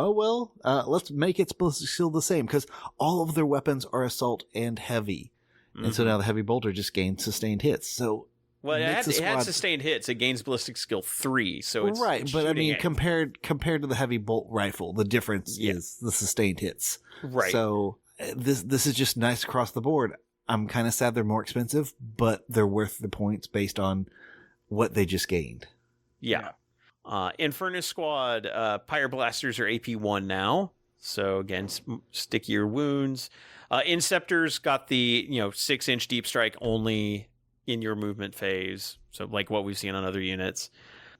Let's make its ballistic skill the same because all of their weapons are assault and heavy. Mm-hmm. And so now the heavy bolter just gains sustained hits. So it had sustained hits. It gains ballistic skill 3, so it's right. But I mean, compared to the heavy bolt rifle, the difference is the sustained hits. Right. So this is just nice across the board. I'm kind of sad they're more expensive, but they're worth the points based on what they just gained. Yeah. Infernus Squad, Pyre Blasters are AP 1 now. So again, stickier wounds. Inceptors got the 6-inch deep strike only in your movement phase, so like what we've seen on other units.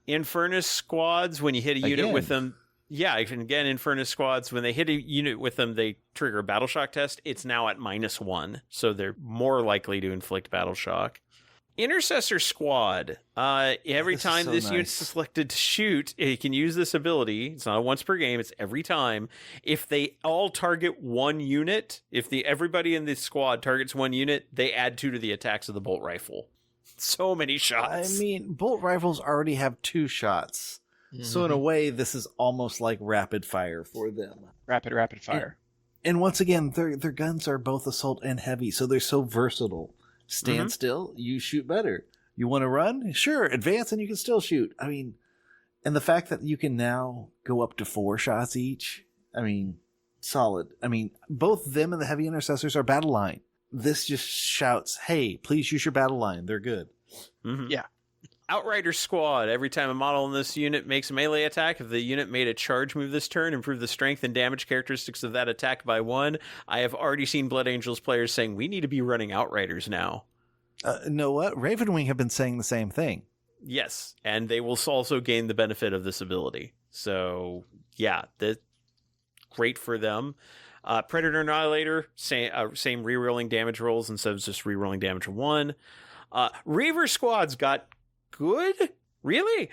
Infernus Squads, when you hit a unit with them, again, Infernus Squads, when they hit a unit with them, they trigger a battle shock test. It's now at -1, so they're more likely to inflict battle shock. Intercessor Squad, every time this unit's selected to shoot, it can use this ability. It's not once per game, it's every time. If they all target one unit, everybody in this squad targets one unit, they add 2 to the attacks of the bolt rifle. So many shots. I mean, bolt rifles already have 2 shots. Mm-hmm. So in a way, this is almost like rapid fire for them. Rapid fire. And once again, their guns are both assault and heavy, so they're so versatile. Stand still, you shoot better. You want to run? Sure, advance and you can still shoot. I mean, and the fact that you can now go up to 4 shots each, I mean, solid. I mean, both them and the heavy intercessors are battle line. This just shouts, hey, please use your battle line. They're good. Mm-hmm. Yeah. Outrider Squad. Every time a model in this unit makes a melee attack, if the unit made a charge move this turn, improve the strength and damage characteristics of that attack by 1. I have already seen Blood Angels players saying, we need to be running Outriders now. Know what? Ravenwing have been saying the same thing. Yes, and they will also gain the benefit of this ability. So yeah, that's great for them. Predator Annihilator, same rerolling damage rolls instead of just rerolling damage 1. Reaver squads got good? Really?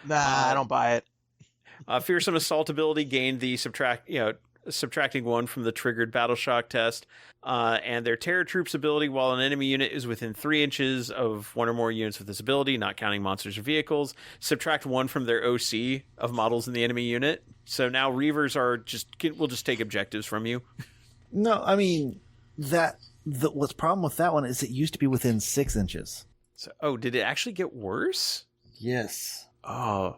Nah, I don't buy it. Fearsome Assault ability gained the subtracting 1 from the triggered Battle Shock test. And their Terror Troops ability, while an enemy unit is within 3 inches of one or more units with this ability, not counting monsters or vehicles, subtract 1 from their OC of models in the enemy unit. So now Reavers will just take objectives from you. No, I mean, what's problem with that one is it used to be within 6 inches. So, did it actually get worse? Yes. Oh,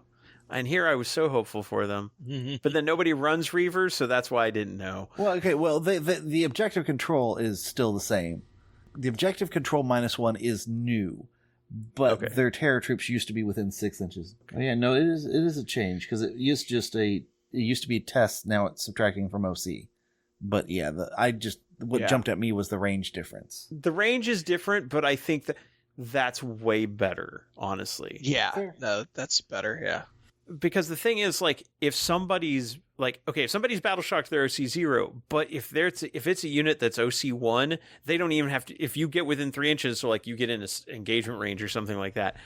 and here I was so hopeful for them. Mm-hmm. But then nobody runs Reavers, so that's why I didn't know. Well, okay, the objective control is still the same. The objective control -1 is new, but their Terror Troops used to be within 6 inches. Oh, yeah, no, it is a change, because it used to be tests, now it's subtracting from OC. But yeah, what jumped at me was the range difference. The range is different, but I think that's way better, honestly. Yeah, no, that's better, yeah. Because the thing is, like, if somebody's battle shocked, they're OC 0, but if it's a unit that's OC 1, they don't even have to. If you get within 3 inches, so like you get in an engagement range or something like that,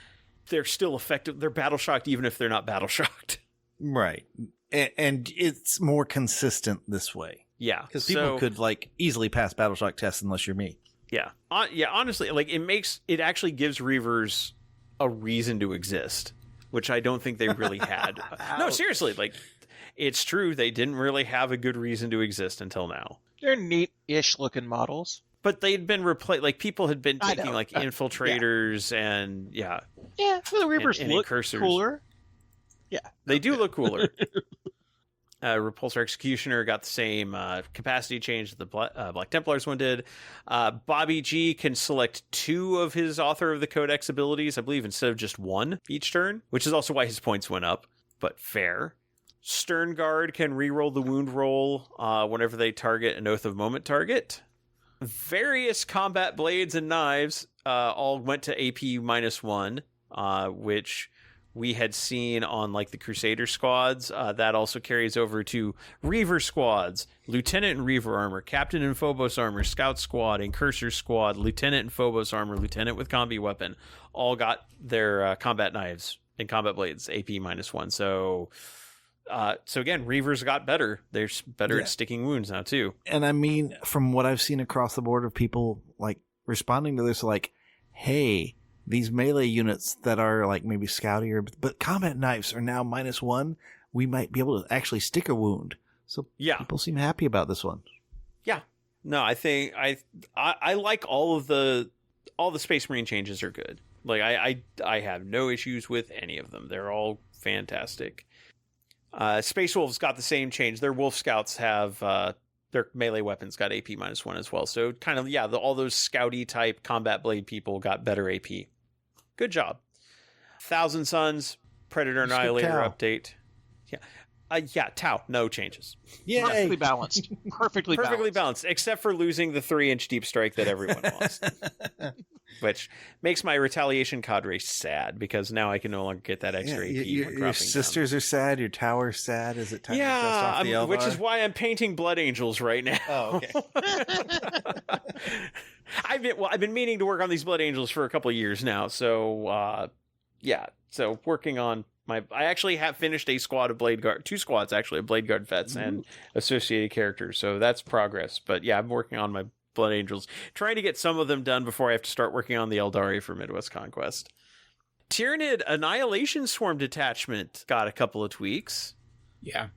they're still effective. They're battle shocked even if they're not battle shocked. Right, and it's more consistent this way. Yeah, because people could like easily pass battle shock tests unless you're me. Yeah, honestly, like it actually gives Reavers a reason to exist, which I don't think they really had. No, seriously, like, it's true. They didn't really have a good reason to exist until now. They're neat-ish looking models. But they'd been replaced, like, people had been taking, like, infiltrators and, Yeah, well, the Reavers and look incursors. cooler. Yeah. They do look cooler. Repulsor Executioner got the same capacity change that the Black Templars one did. Bobby G can select 2 of his Author of the Codex abilities, I believe, instead of just 1 each turn, which is also why his points went up, but fair. Stern Guard can reroll the wound roll whenever they target an Oath of Moment target. Various combat blades and knives all went to AP -1, which we had seen on like the Crusader squads. That also carries over to Reaver squads, Lieutenant and Reaver armor, Captain and Phobos armor, Scout squad, Incursor squad, Lieutenant and Phobos armor, Lieutenant with combi weapon, all got their combat knives and combat blades AP -1. So again, Reavers got better. They're better at sticking wounds now too. And I mean, from what I've seen across the board of people like responding to this, like, hey, these melee units that are like maybe scoutier, but combat knives are now -1. We might be able to actually stick a wound. So people seem happy about this one. Yeah. No, I think I like all the Space Marine changes are good. Like I have no issues with any of them. They're all fantastic. Space Wolves got the same change. Their Wolf Scouts have their melee weapons got AP -1 as well. So kind of all those scouty type combat blade people got better AP. Good job. Thousand Suns, Predator Annihilator update. Yeah. Tau, no changes. Yay. Perfectly balanced. Perfectly balanced, except for losing the 3-inch deep strike that everyone lost. Which makes my retaliation cadre sad, because now I can no longer get that extra AP. Your sisters are sad, your tower's sad. Is it time to dust off the Eldar? Which is why I'm painting Blood Angels right now. Oh, okay. I've been meaning to work on these Blood Angels for a couple of years now. So so working on I actually have finished a squad of Blade Guard, 2 squads actually of Blade Guard vets and associated characters. So that's progress. But yeah, I'm working on my Blood Angels, trying to get some of them done before I have to start working on the Eldari for Midwest Conquest. Tyranid Annihilation Swarm Detachment got a couple of tweaks. Yeah,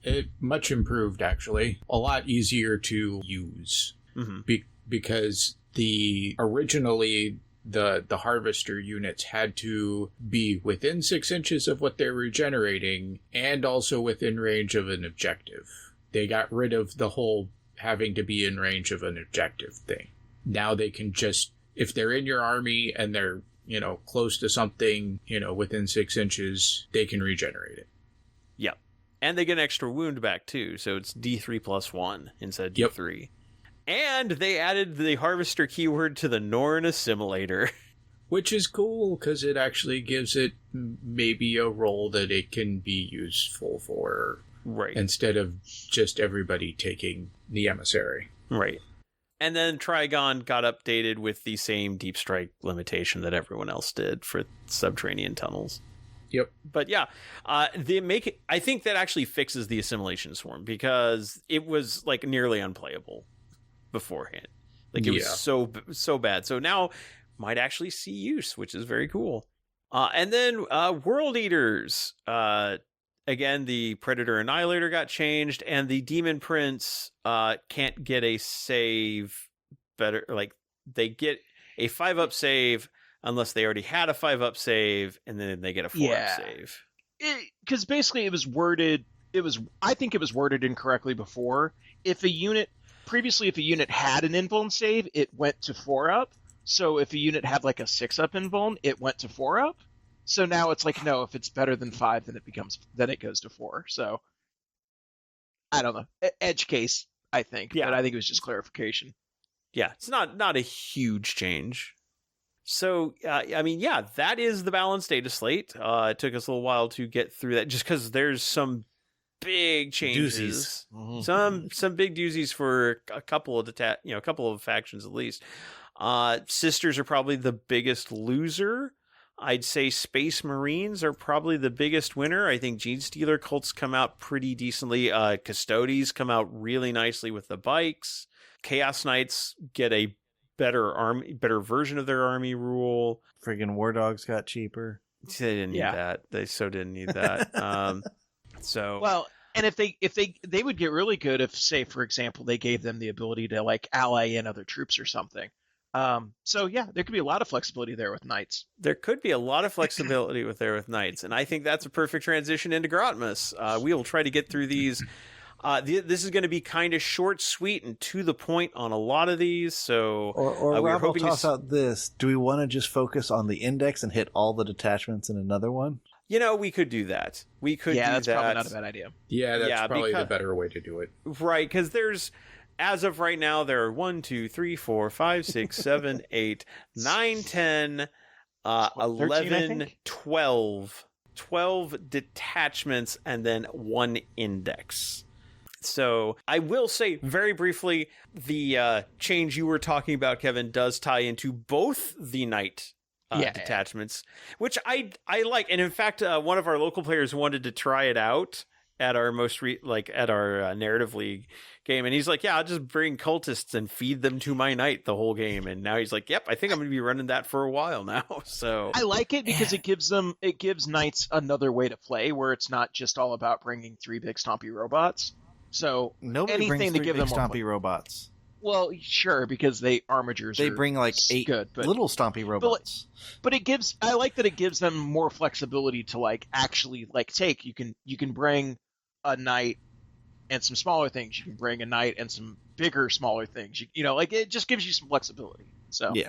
it much improved, actually. A lot easier to use. Because originally the Harvester units had to be within 6 inches of what they're regenerating and also within range of an objective. They got rid of the whole having to be in range of an objective thing. Now they can just, if they're in your army and they're, close to something, within 6 inches, they can regenerate it. Yep. And they get an extra wound back too, so it's D3 + 1 instead of D3. And they added the Harvester keyword to the Norn Assimilator. Which is cool, because it actually gives it maybe a role that it can be useful for. Right. Instead of just everybody taking the emissary. Right. And then Trigon got updated with the same deep strike limitation that everyone else did for subterranean tunnels. Yep. But yeah, I think that actually fixes the assimilation swarm, because it was like nearly unplayable beforehand. Like it was so bad. So now might actually see use, which is very cool. And then World Eaters. Again, the Predator Annihilator got changed, and the Demon Prince can't get a save better. Like, they get a 5-up save unless they already had a 5-up save, and then they get a 4-up save. Because basically it was worded, I think it was worded incorrectly before. If a unit had an invuln save, it went to 4-up. So if a unit had like a 6-up invuln, it went to 4-up. So now it's like, no, if it's better than 5, then it goes to 4. So I don't know. Edge case, I think. Yeah. But I think it was just clarification. Yeah, it's not a huge change. So, I mean, yeah, that is the Balance Dataslate. It took us a little while to get through that, just because there's some big changes. Mm-hmm. Some big doozies for a couple of factions at least. Sisters are probably the biggest loser. I'd say Space Marines are probably the biggest winner. I think Gene Stealer cults come out pretty decently. Custodes come out really nicely with the bikes. Chaos Knights get a better version of their army rule. Friggin' War Dogs got cheaper. They didn't need that. They so didn't need that. Well, and if they would get really good if, say, for example, they gave them the ability to like ally in other troops or something. So yeah, there could be a lot of flexibility there with Knights. There could be a lot of flexibility with Knights, and I think that's a perfect transition into Grotmas. We will try to get through these. This is going to be kind of short, sweet, and to the point on a lot of these. So, Rob will toss out this. Do we want to just focus on the index and hit all the detachments in another one? You know, we could do that. That's probably not a bad idea. Yeah, that's probably the better way to do it. Right, because there's, as of right now, there are 1, 2, 3, 4, 5, 6, 7, 8, 9, 10, 11, 12 detachments, and then 1 index. So I will say very briefly, the change you were talking about, Kevin, does tie into both the Knight detachments, which I like. And in fact, one of our local players wanted to try it out at our at our narrative league game, and he's like, "Yeah, I'll just bring cultists and feed them to my Knight the whole game." And now he's like, "Yep, I think I'm going to be running that for a while now." So I like it because it gives Knights another way to play where it's not just all about bringing 3 big stompy robots. So nobody brings 3 big stompy robots. Well, sure, because they bring like 8 little stompy robots. But I like that it gives them more flexibility to like actually like take. You can bring a Knight and some smaller things. You can bring a Knight and some bigger, smaller things. You know, like it just gives you some flexibility. So yeah.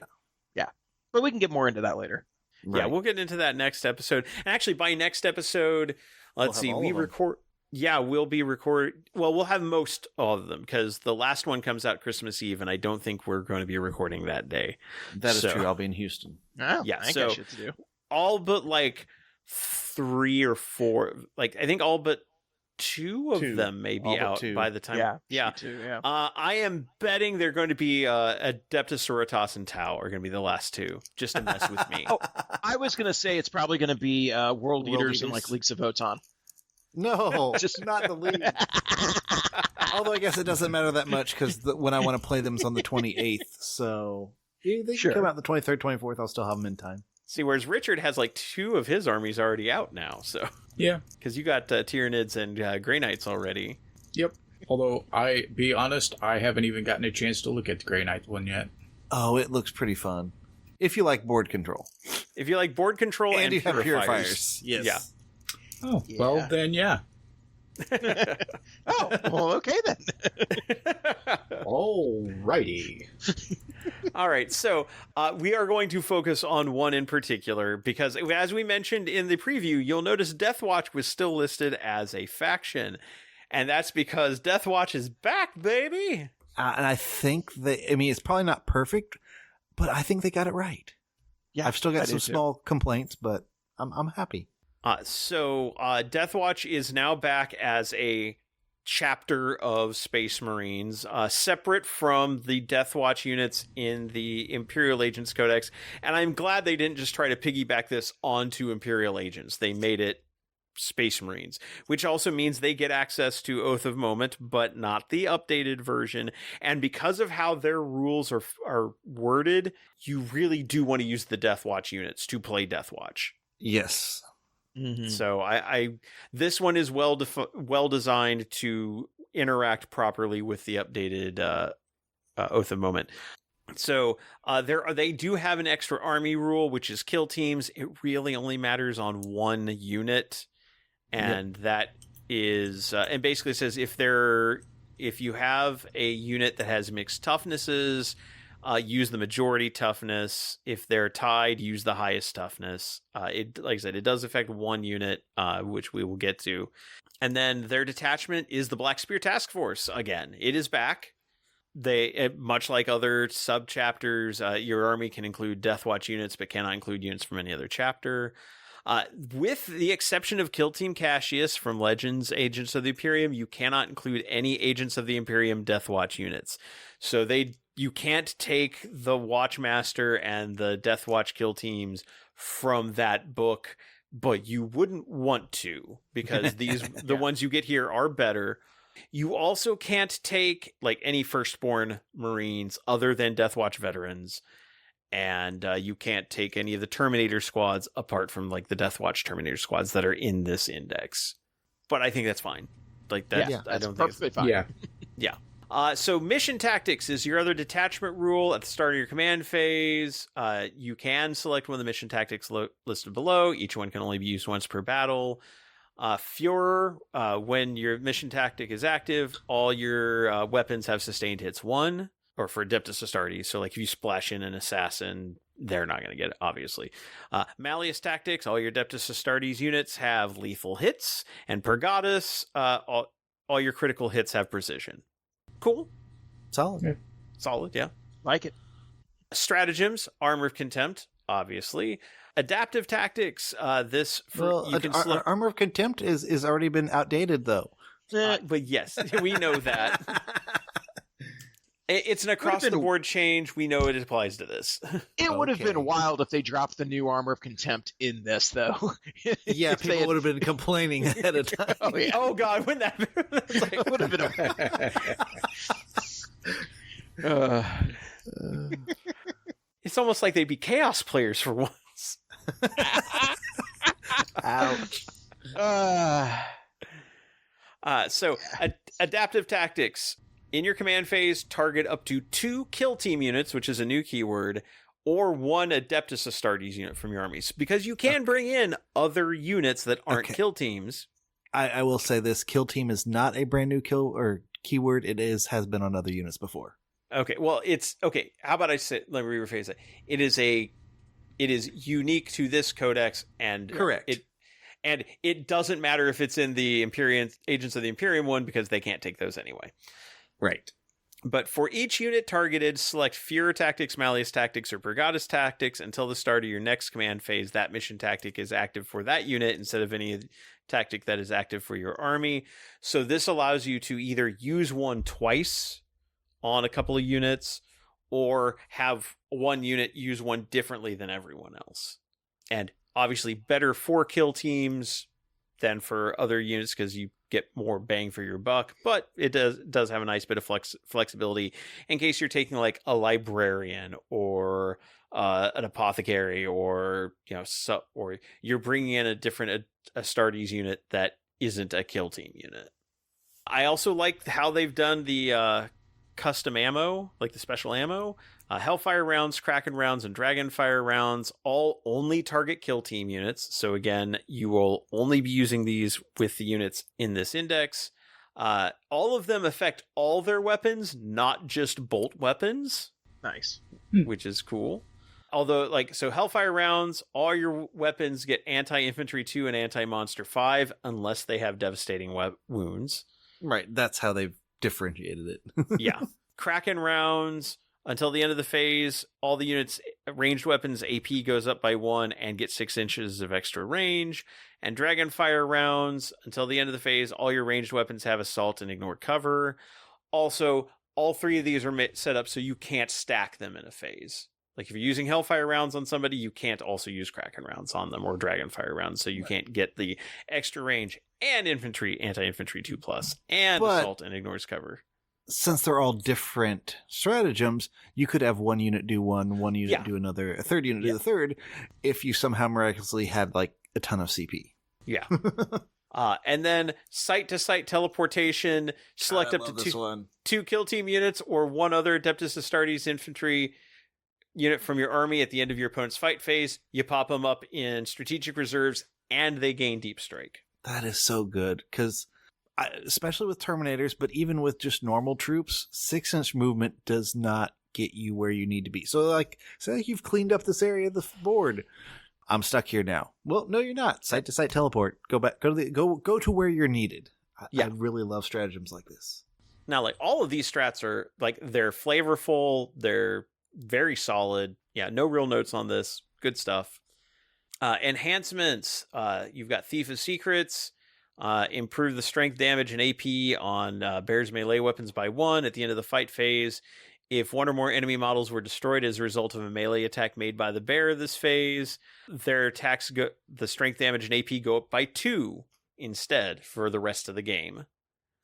But we can get more into that later. Right. Yeah, we'll get into that next episode. And actually, by next episode, we record. Yeah, we'll be we'll have most all of them, because the last one comes out Christmas Eve, and I don't think we're going to be recording that day. That is true. I'll be in Houston. Oh, yeah, I got shit to do. All but like 3 or 4, like I think all but 2 of them may be out by the time. Yeah. I am betting they're going to be Adeptus Sororitas and Tau are going to be the last 2, just to mess with me. I was going to say it's probably going to be World Eaters and like Leagues of Votann. No, just not the league. Although I guess it doesn't matter that much, because when I want to play them is on the 28th. So they can come out the 23rd, 24th. I'll still have them in time. See, whereas Richard has like 2 of his armies already out now. So yeah, because you got Tyranids and Grey Knights already. Yep. Although be honest, I haven't even gotten a chance to look at the Grey Knight one yet. Oh, it looks pretty fun. If you like board control. If you like board control and you purifiers. have purifiers. Yes. Yeah. Oh, well then, yeah. Oh, well, okay then. Alrighty. All right, so we are going to focus on one in particular, because as we mentioned in the preview, you'll notice Deathwatch was still listed as a faction. And that's because Deathwatch is back, baby! And I think it's probably not perfect, but I think they got it right. Yeah, I've still got I some do too. small complaints, but I'm happy. So Deathwatch is now back as a chapter of Space Marines, separate from the Deathwatch units in the Imperial Agents Codex. And I'm glad they didn't just try to piggyback this onto Imperial Agents. They made it Space Marines, which also means they get access to Oath of Moment, but not the updated version. And because of how their rules are worded, you really do want to use the Deathwatch units to play Deathwatch. Yes. Mm-hmm. So this one is well designed to interact properly with the updated Oath of Moment. So they do have an extra army rule, which is kill teams. It really only matters on one unit, and that is and basically says if you have a unit that has mixed toughnesses, use the majority toughness. If they're tied, use the highest toughness. Like I said, it does affect one unit, which we will get to. And then their detachment is the Black Spear Task Force again. It is back. They, much like other sub-chapters, your army can include Deathwatch units, but cannot include units from any other chapter. With the exception of Kill Team Cassius from Legends Agents of the Imperium, you cannot include any Agents of the Imperium Deathwatch units. So you can't take the Watchmaster and the Deathwatch kill teams from that book, but you wouldn't want to, because the ones you get here are better. You also can't take like any Firstborn Marines other than Deathwatch veterans, and you can't take any of the Terminator squads apart from like the Deathwatch Terminator squads that are in this index. But I think that's fine. Like that, Yeah, I don't that's think perfectly fine. Yeah. So mission tactics is your other detachment rule at the start of your command phase. You can select one of the mission tactics listed below. Each one can only be used once per battle. Führer, when your mission tactic is active, all your weapons have sustained hits 1, or for Adeptus Astartes. So like if you splash in an assassin, they're not going to get it, obviously. Malleus tactics, all your Adeptus Astartes units have lethal hits, and Purgatus, all your critical hits have precision. Cool. Solid. Yeah. Solid, yeah. Like it. Stratagems, Armor of Contempt, obviously. Adaptive tactics, Armor of Contempt is already been outdated, though. But yes, we know that. It's an across-the-board change. We know it applies to this. It would have been wild if they dropped the new Armor of Contempt in this, though. Yeah, people would have been complaining ahead of time. Oh, yeah. Oh God, wouldn't that It would have been It's almost like they'd be Chaos players for once. Ouch. Adaptive tactics. In your command phase, target up to 2 kill team units, which is a new keyword, or 1 Adeptus Astartes unit from your armies, because you can bring in other units that aren't kill teams. I will say this: kill team is not a brand new kill or keyword. It has been on other units before. Okay, well, it's okay. How about let me rephrase it. It is unique to this codex, and correct. It doesn't matter if it's in the Imperium Agents of the Imperium one, because they can't take those anyway. Right. But for each unit targeted, select Führer tactics, Malleus tactics, or Purgatus tactics until the start of your next command phase. That mission tactic is active for that unit instead of any tactic that is active for your army. So this allows you to either use one twice on a couple of units, or have one unit use one differently than everyone else. And obviously better for kill teams than for other units, because you get more bang for your buck, but it does have a nice bit of flexibility in case you're taking like a librarian or an apothecary, or or you're bringing in a different Astartes unit that isn't a kill team unit. I also like how they've done the custom ammo, like the special ammo. Hellfire rounds, Kraken rounds, and Dragonfire rounds all only target kill team units. So again, you will only be using these with the units in this index. All of them affect all their weapons, not just bolt weapons. nice. Which is cool. Although, Hellfire rounds, all your weapons get anti-infantry 2 and anti-monster 5, unless they have devastating wounds. Right. That's how they've differentiated it. Yeah. Kraken rounds, until the end of the phase, all the units ranged weapons AP goes up by 1 and get 6 inches of extra range. And Dragonfire rounds, until the end of the phase, all your ranged weapons have assault and ignore cover. Also, all 3 of these are set up so you can't stack them in a phase. Like if you're using Hellfire rounds on somebody, you can't also use Kraken rounds on them or Dragonfire rounds, so you can't get the extra range and infantry, anti-infantry 2+, and assault and ignores cover. Since they're all different stratagems, you could have one unit do one unit do another, a third unit do the third, if you somehow miraculously had like a ton of CP. Yeah. And then site-to-site teleportation, select up to 2 kill team units or 1 other Adeptus Astartes infantry unit from your army at the end of your opponent's fight phase. You pop them up in strategic reserves and they gain deep strike. That is so good, because especially with Terminators, but even with just normal troops, 6-inch movement does not get you where you need to be. So like, say you've cleaned up this area of the board. I'm stuck here now. Well, no, you're not. Site to site teleport. Go back. Go to where you're needed. I really love stratagems like this. Now, like all of these strats are like, they're flavorful. They're very solid. Yeah, no real notes on this. Good stuff. Enhancements. You've got Thief of Secrets. Improve the strength, damage, and AP on Bear's melee weapons by 1 at the end of the fight phase. If 1 or more enemy models were destroyed as a result of a melee attack made by the Bear this phase, their attacks the strength, damage, and AP go up by 2 instead for the rest of the game.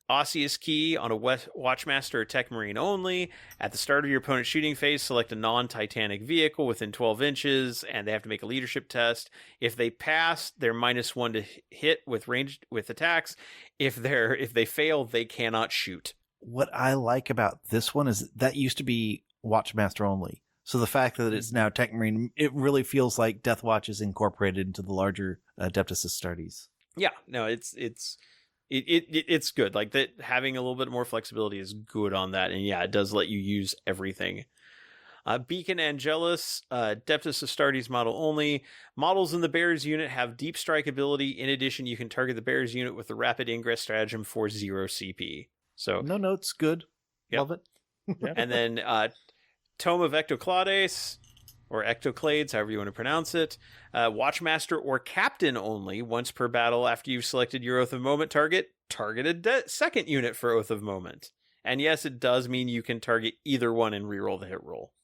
Osseous Key on a Watchmaster or Tech Marine only. At the start of your opponent's shooting phase, select a non-Titanic vehicle within 12 inches, and they have to make a leadership test. If they pass, they're -1 to hit with attacks. If they fail, they cannot shoot. What I like about this one is that used to be Watchmaster only. So the fact that it's now Tech Marine, it really feels like Deathwatch is incorporated into the larger Adeptus Astartes. Yeah, no, it's good. Like that, having a little bit more flexibility is good on that, and yeah, it does let you use everything. Beacon Angelus, Adeptus Astartes model only. Models in the Bears unit have deep strike ability. In addition, you can target the Bears unit with the rapid ingress stratagem for 0 CP. So no notes, good. Yep. Love it. And then Tome of Ectoclades, or Ectoclades, however you want to pronounce it. Watchmaster or Captain only. Once per battle after you've selected your Oath of Moment target a second unit for Oath of Moment. And yes, it does mean you can target either one and reroll the hit roll.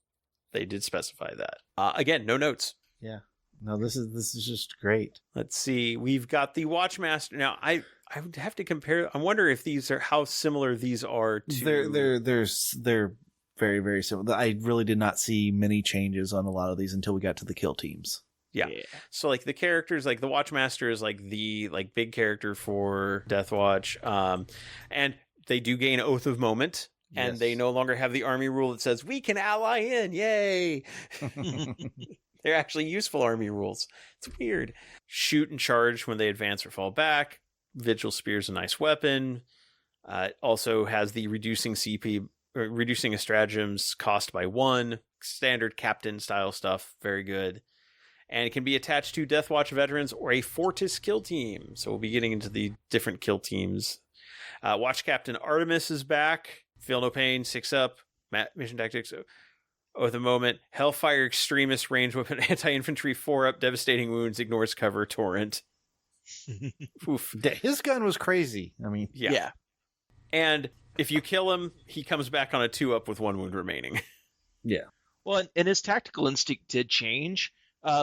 They did specify that. Again, no notes. Yeah. No, this is just great. Let's see. We've got the Watchmaster. Now, I would have to compare. I wonder if these are how similar these are to. They're very, very similar. I really did not see many changes on a lot of these until we got to the kill teams. Yeah. So like the characters, like the Watchmaster is like the big character for Deathwatch, and they do gain Oath of Moment. Yes. And they no longer have the army rule that says we can ally in. Yay! They're actually useful army rules. It's weird. Shoot and charge when they advance or fall back. Vigil Spear is a nice weapon. It also has the reducing CP, or reducing a stratagem's cost by 1. Standard captain style stuff. Very good. And it can be attached to Deathwatch veterans or a Fortis kill team. So we'll be getting into the different kill teams. Watch Captain Artemis is back. Feel no pain, 6 up. Mission tactics. Oath of Moment. Hellfire Extremist range weapon. Anti-infantry 4 up. Devastating wounds. Ignores cover. Torrent. Oof. His gun was crazy. I mean, yeah. And if you kill him, he comes back on a 2 up with 1 wound remaining. Yeah. Well, and his tactical instinct did change.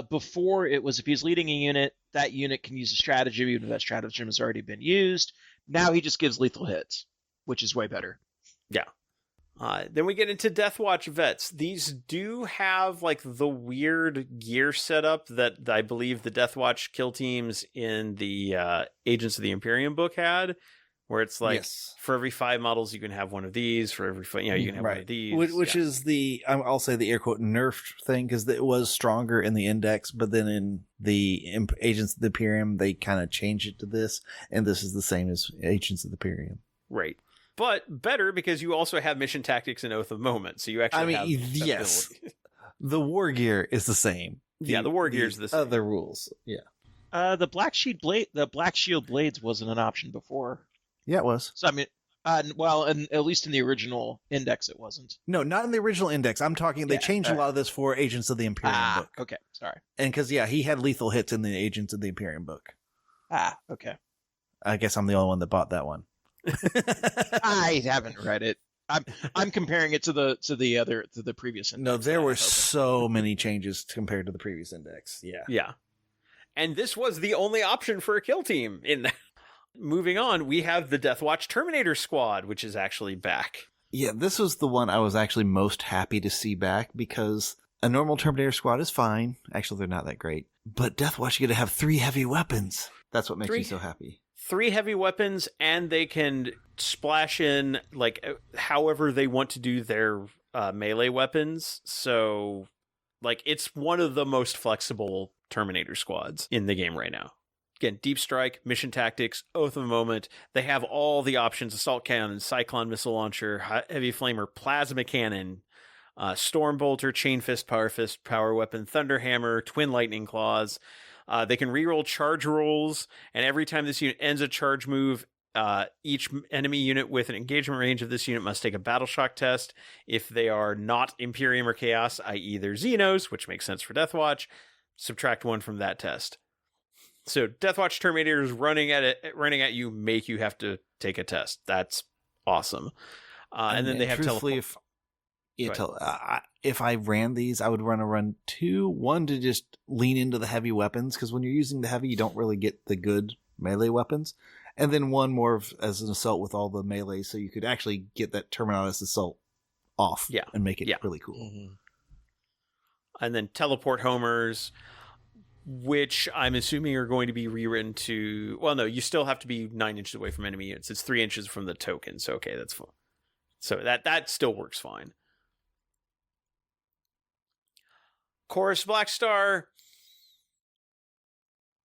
Before it was if he's leading a unit, that unit can use a stratagem, even if that stratagem has already been used. Now he just gives lethal hits, which is way better. Yeah. Then we get into Deathwatch vets. These do have like the weird gear setup that I believe the Deathwatch kill teams in the Agents of the Imperium book had, where it's like for every 5 models you can have one of these. For every you can have one of these, which is the I'll say the air quote nerfed thing, because it was stronger in the index, but then in the Agents of the Imperium they kind of changed it to this, and this is the same as Agents of the Imperium, right? But better because you also have mission tactics and Oath of Moment, so you actually have yes, the war gear is the same. The war gear is the same. Other rules, the Black Shield Blades wasn't an option before. Yeah, it was. So I mean, Well, and at least in the original Index, it wasn't. No, not in the original Index. I'm talking. They Yeah, changed a lot of this for Agents of the Imperium book. Okay, sorry. And because he had lethal hits in the Agents of the Imperium book. Okay. I guess I'm the only one that bought that one. I haven't read it. I'm comparing it to the previous Index. No, there were so many changes compared to the previous Index. Yeah. Yeah. And this was the only option for a kill team in that. Moving on, we have the Deathwatch Terminator Squad, which is actually back. Yeah, this was the one I was actually most happy to see back because a normal Terminator Squad is fine. Actually, they're not that great. But Deathwatch, you get to have 3 heavy weapons. That's what makes me so happy. 3 heavy weapons, and they can splash in, like, however they want to do their melee weapons. So, like, it's one of the most flexible Terminator squads in the game right now. Again, Deep Strike, Mission Tactics, Oath of the Moment. They have all the options: Assault Cannon, Cyclone Missile Launcher, Heavy Flamer, Plasma Cannon, Storm Bolter, Chain Fist, Power Weapon, Thunder Hammer, Twin Lightning Claws. They can reroll charge rolls, and every time this unit ends a charge move, each enemy unit with an engagement range of this unit must take a Battle Shock test. If they are not Imperium or Chaos, i.e. they're Xenos, which makes sense for Deathwatch, subtract 1 from that test. So Deathwatch Terminators running at you make you have to take a test. That's awesome. And then they have teleport. If I ran these, I would run 2. 1 to just lean into the heavy weapons, because when you're using the heavy, you don't really get the good melee weapons. And then 1 more as an assault with all the melee, so you could actually get that Terminatus assault off and make it really cool. Mm-hmm. And then teleport homers, which I'm assuming are going to be rewritten to... Well, no, you still have to be 9 inches away from enemy units. It's 3 inches from the token, so okay, that's fine. So that still works fine. Chorus Black Star.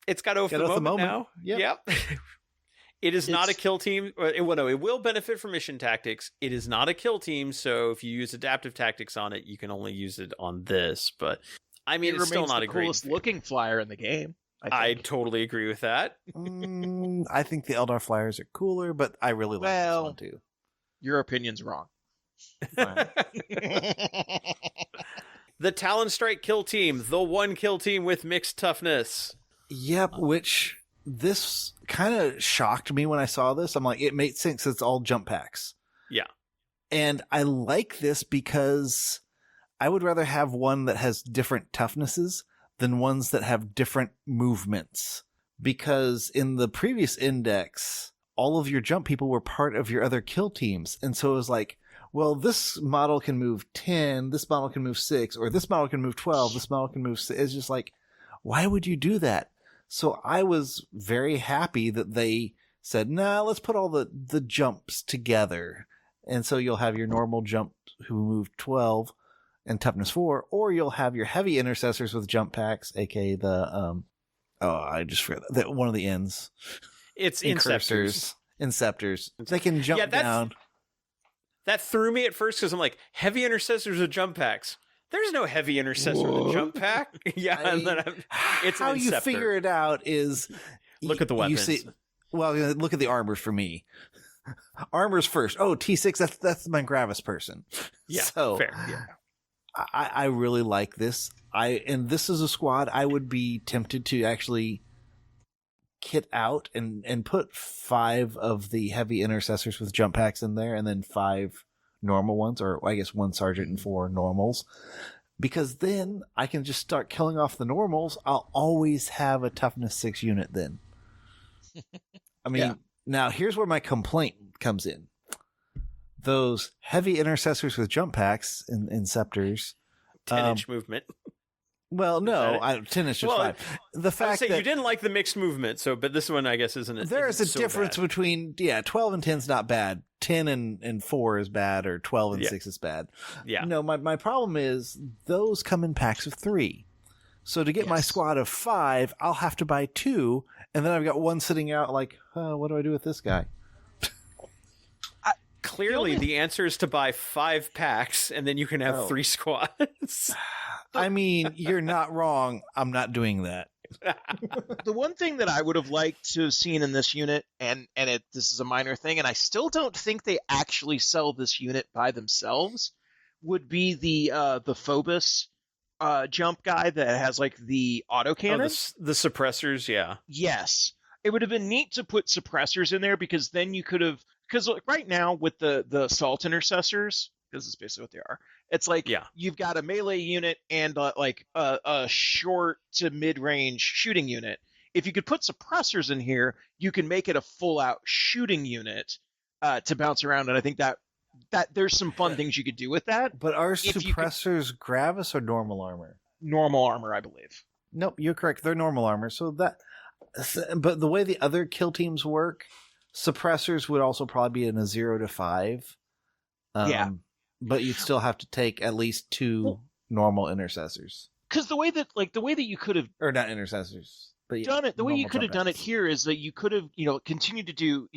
It's got Oath of the Moment now. Yep. It is not a kill team. Well, no, it will benefit from Mission Tactics. It is not a kill team, so if you use Adaptive Tactics on it, you can only use it on this. But I mean, it's still not a great... coolest looking flyer in the game. I totally agree with that. I think the Eldar flyers are cooler, but I really like this one too. Your opinion's wrong. The Talon Strike kill team, the one kill team with mixed toughness. Yep, which this kind of shocked me when I saw this. I'm like, it made sense. It's all jump packs. Yeah. And I like this because I would rather have one that has different toughnesses than ones that have different movements. Because in the previous Index, all of your jump people were part of your other kill teams. And so it was like, well, this model can move 10, this model can move 6, or this model can move 12, this model can move 6. It's just like, why would you do that? So I was very happy that they said, nah, let's put all the jumps together. And so you'll have your normal jump who move 12 and toughness 4, or you'll have your heavy intercessors with jump packs, aka the, I just forgot that one of the ends. It's Inceptors. They can jump down. That threw me at first because I'm like, heavy intercessors with jump packs. There's no heavy intercessor with a jump pack. And then it's how you figure it out is look at the weapons. Look at the armors for me. Armors first. Oh, T6. That's my Gravis person. Yeah, so fair. Yeah. I really like this. And this is a squad I would be tempted to actually kit out and put 5 of the heavy intercessors with jump packs in there, and then 5 normal ones, or I guess 1 sergeant and 4 normals, because then I can just start killing off the normals. I'll always have a toughness 6 unit then. I mean, Now here's where my complaint comes in. Those heavy intercessors with jump packs in Inceptors, 10-inch movement. Well, no, 10 is just fine. The fact that you didn't like the mixed movement, but this one, I guess, isn't. There is a difference between 12 and 10 is not bad. 10 and 4 is bad, or 12 and 6 is bad. Yeah. No, my problem is those come in packs of 3. So to get my squad of 5, I'll have to buy 2, and then I've got 1 sitting out. Like, what do I do with this guy? Clearly, the answer is to buy 5 packs, and then you can have 3 squads. I mean, you're not wrong. I'm not doing that. The one thing that I would have liked to have seen in this unit, this is a minor thing, and I still don't think they actually sell this unit by themselves, would be the Phobos jump guy that has like the autocannon. The suppressors, yeah. Yes. It would have been neat to put suppressors in there, because then you could have, because like right now with the assault intercessors, because it's basically what they are, it's like you've got a melee unit and like a short to mid-range shooting unit. If you could put suppressors in here, you can make it a full-out shooting unit to bounce around, and I think that there's some fun things you could do with that. But are suppressors Gravis or normal armor? Normal armor, I believe. Nope, you're correct. They're normal armor. But the way the other kill teams work, suppressors would also probably be in a 0 to 5. But you'd still have to take at least 2 normal intercessors. Because the way that you could have, or not intercessors, but done it, the way you could have done it here is that you could have, continued to do,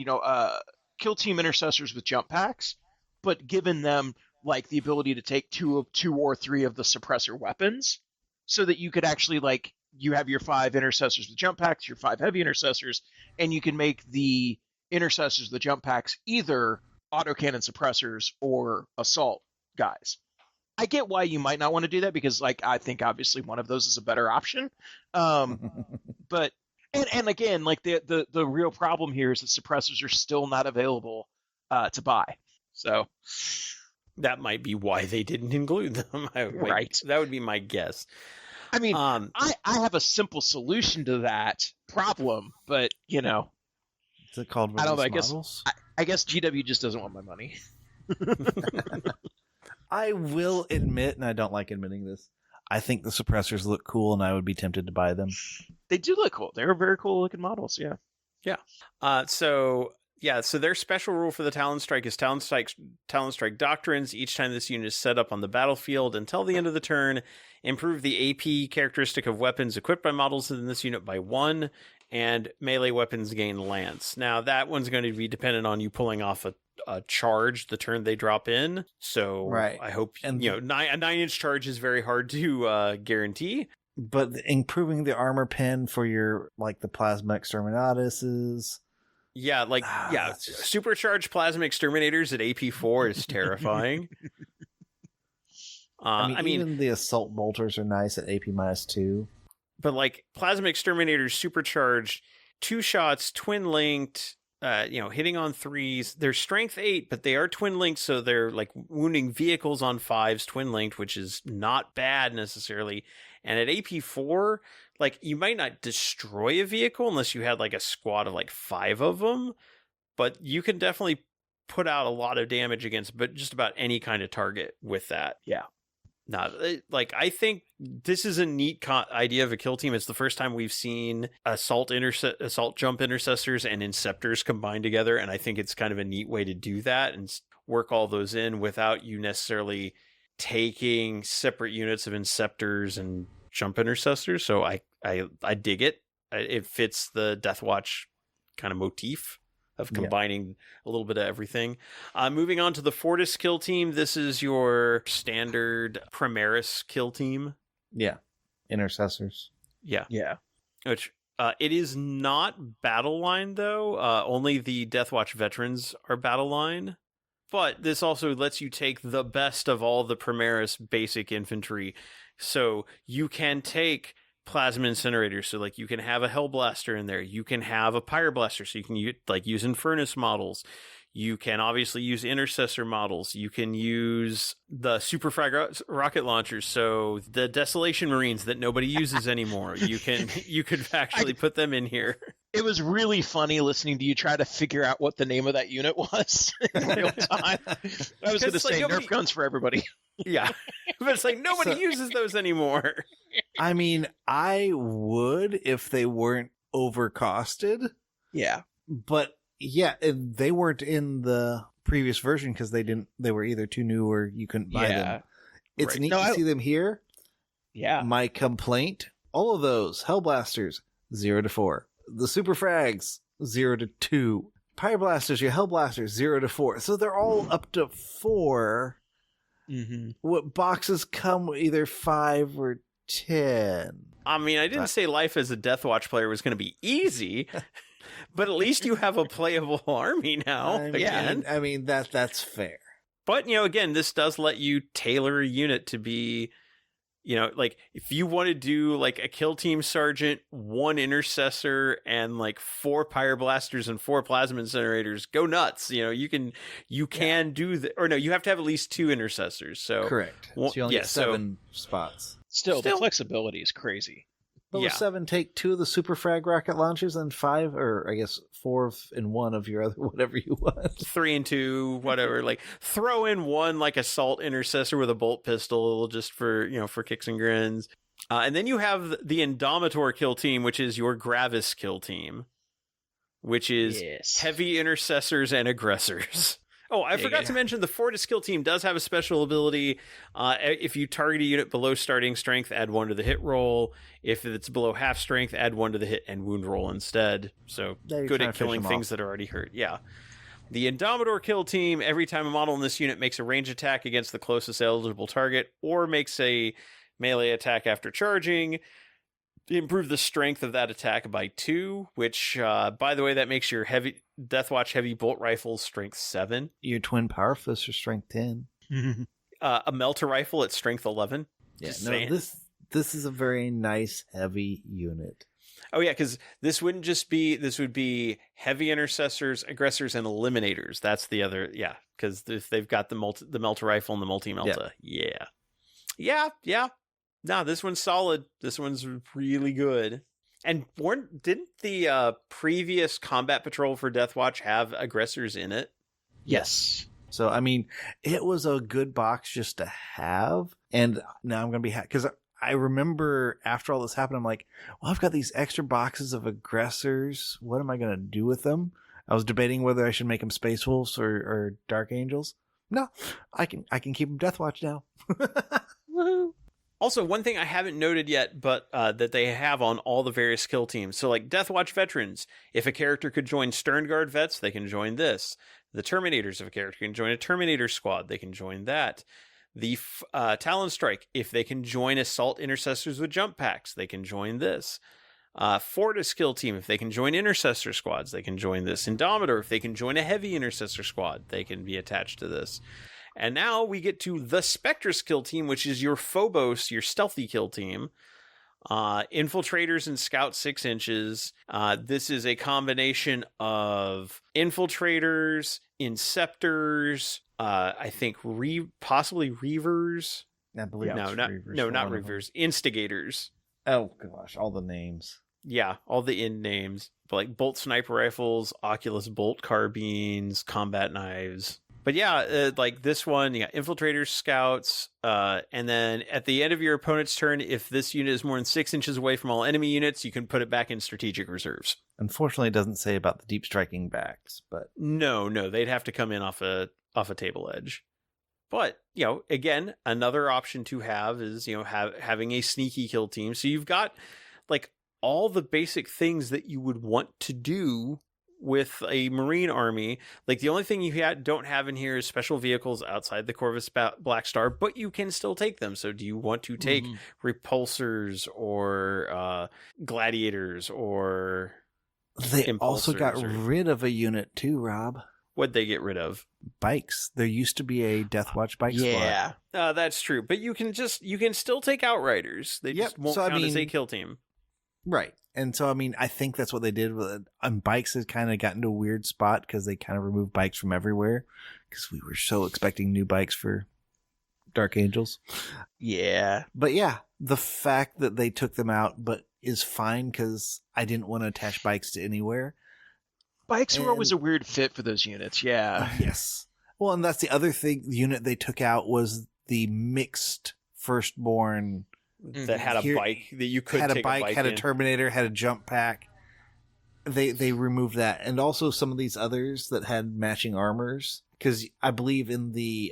kill team intercessors with jump packs, but given them like the ability to take 2 or 3 of the suppressor weapons, so that you could actually like, you have your 5 intercessors with jump packs, your 5 heavy intercessors, and you can make the intercessors, the jump packs, either autocannon suppressors or assault guys. I get why you might not want to do that, because like I think obviously one of those is a better option. But and again, like the real problem here is that suppressors are still not available to buy. So that might be why they didn't include them. Right. That would be my guess. I mean, I have a simple solution to that problem, but is it called? I don't know. I guess GW just doesn't want my money. I will admit, and I don't like admitting this, I think the suppressors look cool, and I would be tempted to buy them. They do look cool. They're very cool looking models. Yeah. Yeah. So their special rule for the Talon Strike is Talon Strike Doctrines. Each time this unit is set up on the battlefield until the end of the turn, improve the AP characteristic of weapons equipped by models in this unit by 1, and melee weapons gain lance. Now, that one's going to be dependent on you pulling off a charge the turn they drop in. So right. I hope, a 9-inch charge is very hard to guarantee. But improving the armor pen for your, like, the Plasma Exterminatuses. Yeah, supercharged Plasma Exterminators at AP4 is terrifying. I mean, even the Assault Bolters are nice at AP -2. But like Plasma Exterminators supercharged, 2 shots, twin linked, hitting on 3s. They're strength 8, but they are twin linked, so they're like wounding vehicles on 5s, twin linked, which is not bad necessarily. And at AP4, like you might not destroy a vehicle unless you had like a squad of like 5 of them, but you can definitely put out a lot of damage against just about any kind of target with that. Yeah. No, like I think this is a neat idea of a kill team. It's the first time we've seen assault jump intercessors and inceptors combined together, and I think it's kind of a neat way to do that and work all those in without you necessarily taking separate units of inceptors and jump intercessors. So I dig it. It fits the Deathwatch kind of motif of combining a little bit of everything. Moving on to the Fortis kill team. This is your standard Primaris kill team. Yeah. Intercessors. Yeah. Yeah. Which it is not battle line, though. Only the Deathwatch veterans are battle line. But this also lets you take the best of all the Primaris basic infantry. So you can take Plasma Incinerators, so like you can have a Hellblaster in there, you can have a Pyreblaster, so you can use Infernus models, you can obviously use Intercessor models, you can use the Super Frag rocket launchers, so the Desolation Marines that nobody uses anymore, you could actually put them in here. It was really funny listening to you try to figure out what the name of that unit was in real time. I was going to say Nerf guns for everybody. Yeah, but it's like nobody uses those anymore. I mean, I would if they weren't overcosted. Yeah. But yeah, they weren't in the previous version because they were either too new or you couldn't buy them. It's neat to see them here. Yeah. My complaint, all of those Hellblasters, 0 to 4. The Super Frags, 0 to 2. Pyreblasters, your Hellblasters, 0 to 4. So they're all up to 4. Mm-hmm. What boxes come with either 5 or 10? I mean, I didn't say life as a Deathwatch player was going to be easy, but at least you have a playable army now. I mean that's fair. But, again, this does let you tailor a unit to be, like if you want to do like a kill team sergeant, 1 intercessor, and like 4 pyroblasters and 4 plasma incinerators, go nuts. You can do that. Or no, you have to have at least 2 intercessors. So correct. So you only get 7 spots. Still, the flexibility is crazy. But with 7, take 2 of the super frag rocket launchers and 5, or I guess 4 and 1 of your other whatever you want. 3 and 2, whatever. Like throw in 1 like assault intercessor with a bolt pistol, just for for kicks and grins. And then you have the Indomitor kill team, which is your Gravis kill team, which is heavy intercessors and aggressors. Oh, I forgot to mention the Fortis kill team does have a special ability. If you target a unit below starting strength, add 1 to the hit roll. If it's below half strength, add 1 to the hit and wound roll instead. So good at killing things that are already hurt. Yeah. The Indomitor kill team, every time a model in this unit makes a range attack against the closest eligible target or makes a melee attack after charging, improve the strength of that attack by 2, which, by the way, that makes your Deathwatch heavy bolt rifle strength 7. Your twin power fists are strength 10. A melter rifle at strength 11. Yeah, this is a very nice heavy unit. Oh yeah, because this would be heavy intercessors, aggressors, and eliminators. That's the other, because if they've got the melter rifle and the multi-melta. Yeah. No, this one's solid. This one's really good. And didn't the previous combat patrol for Deathwatch have aggressors in it? Yes. So, I mean, it was a good box just to have. And now I'm going to be because I remember after all this happened, I'm like, well, I've got these extra boxes of aggressors. What am I going to do with them? I was debating whether I should make them Space Wolves or Dark Angels. No, I can keep them Deathwatch now. Woohoo! Also, one thing I haven't noted yet, but that they have on all the various skill teams. So, like Deathwatch veterans, if a character could join Sternguard vets, they can join this. The Terminators, if a character can join a Terminator squad, they can join that. The Talon Strike, if they can join Assault Intercessors with jump packs, they can join this. Fortis skill team, if they can join Intercessor squads, they can join this. Indomitor, if they can join a Heavy Intercessor squad, they can be attached to this. And now we get to the Spectre kill team, which is your Phobos, your stealthy kill team. Infiltrators and Scouts 6 inches. This is a combination of infiltrators, inceptors, I think possibly reavers. I believe not reavers, instigators. Oh gosh, all the names. Yeah, all the end names. Like bolt sniper rifles, Oculus bolt carbines, combat knives. But yeah, like this one, infiltrators, scouts, and then at the end of your opponent's turn, if this unit is more than 6 inches away from all enemy units, you can put it back in strategic reserves. Unfortunately, it doesn't say about the deep striking backs, but no, they'd have to come in off a table edge. But again, another option to have is having a sneaky kill team. So you've got like all the basic things that you would want to do with a Marine army. Like the only thing you don't have in here is special vehicles outside the Corvus Black Star, but you can still take them. So do you want to take repulsors or gladiators or they also got rid of a unit too, Rob? What'd they get rid of? Bikes. There used to be a Deathwatch bike squad. Yeah, that's true. But you can still take Outriders. They just won't count as a kill team. Right. And so, I mean, I think that's what they did with it. Bikes has kind of gotten to a weird spot because they kind of removed bikes from everywhere because we were so expecting new bikes for Dark Angels. Yeah. But yeah, the fact that they took them out is fine because I didn't want to attach bikes to anywhere. Bikes were always a weird fit for those units, yeah. Yes. Well, and that's the other thing. The unit they took out was the mixed firstborn that had a bike that you could take a bike had in. A Terminator, had a jump pack. They removed that, and also some of these others that had matching armors. Because I believe in the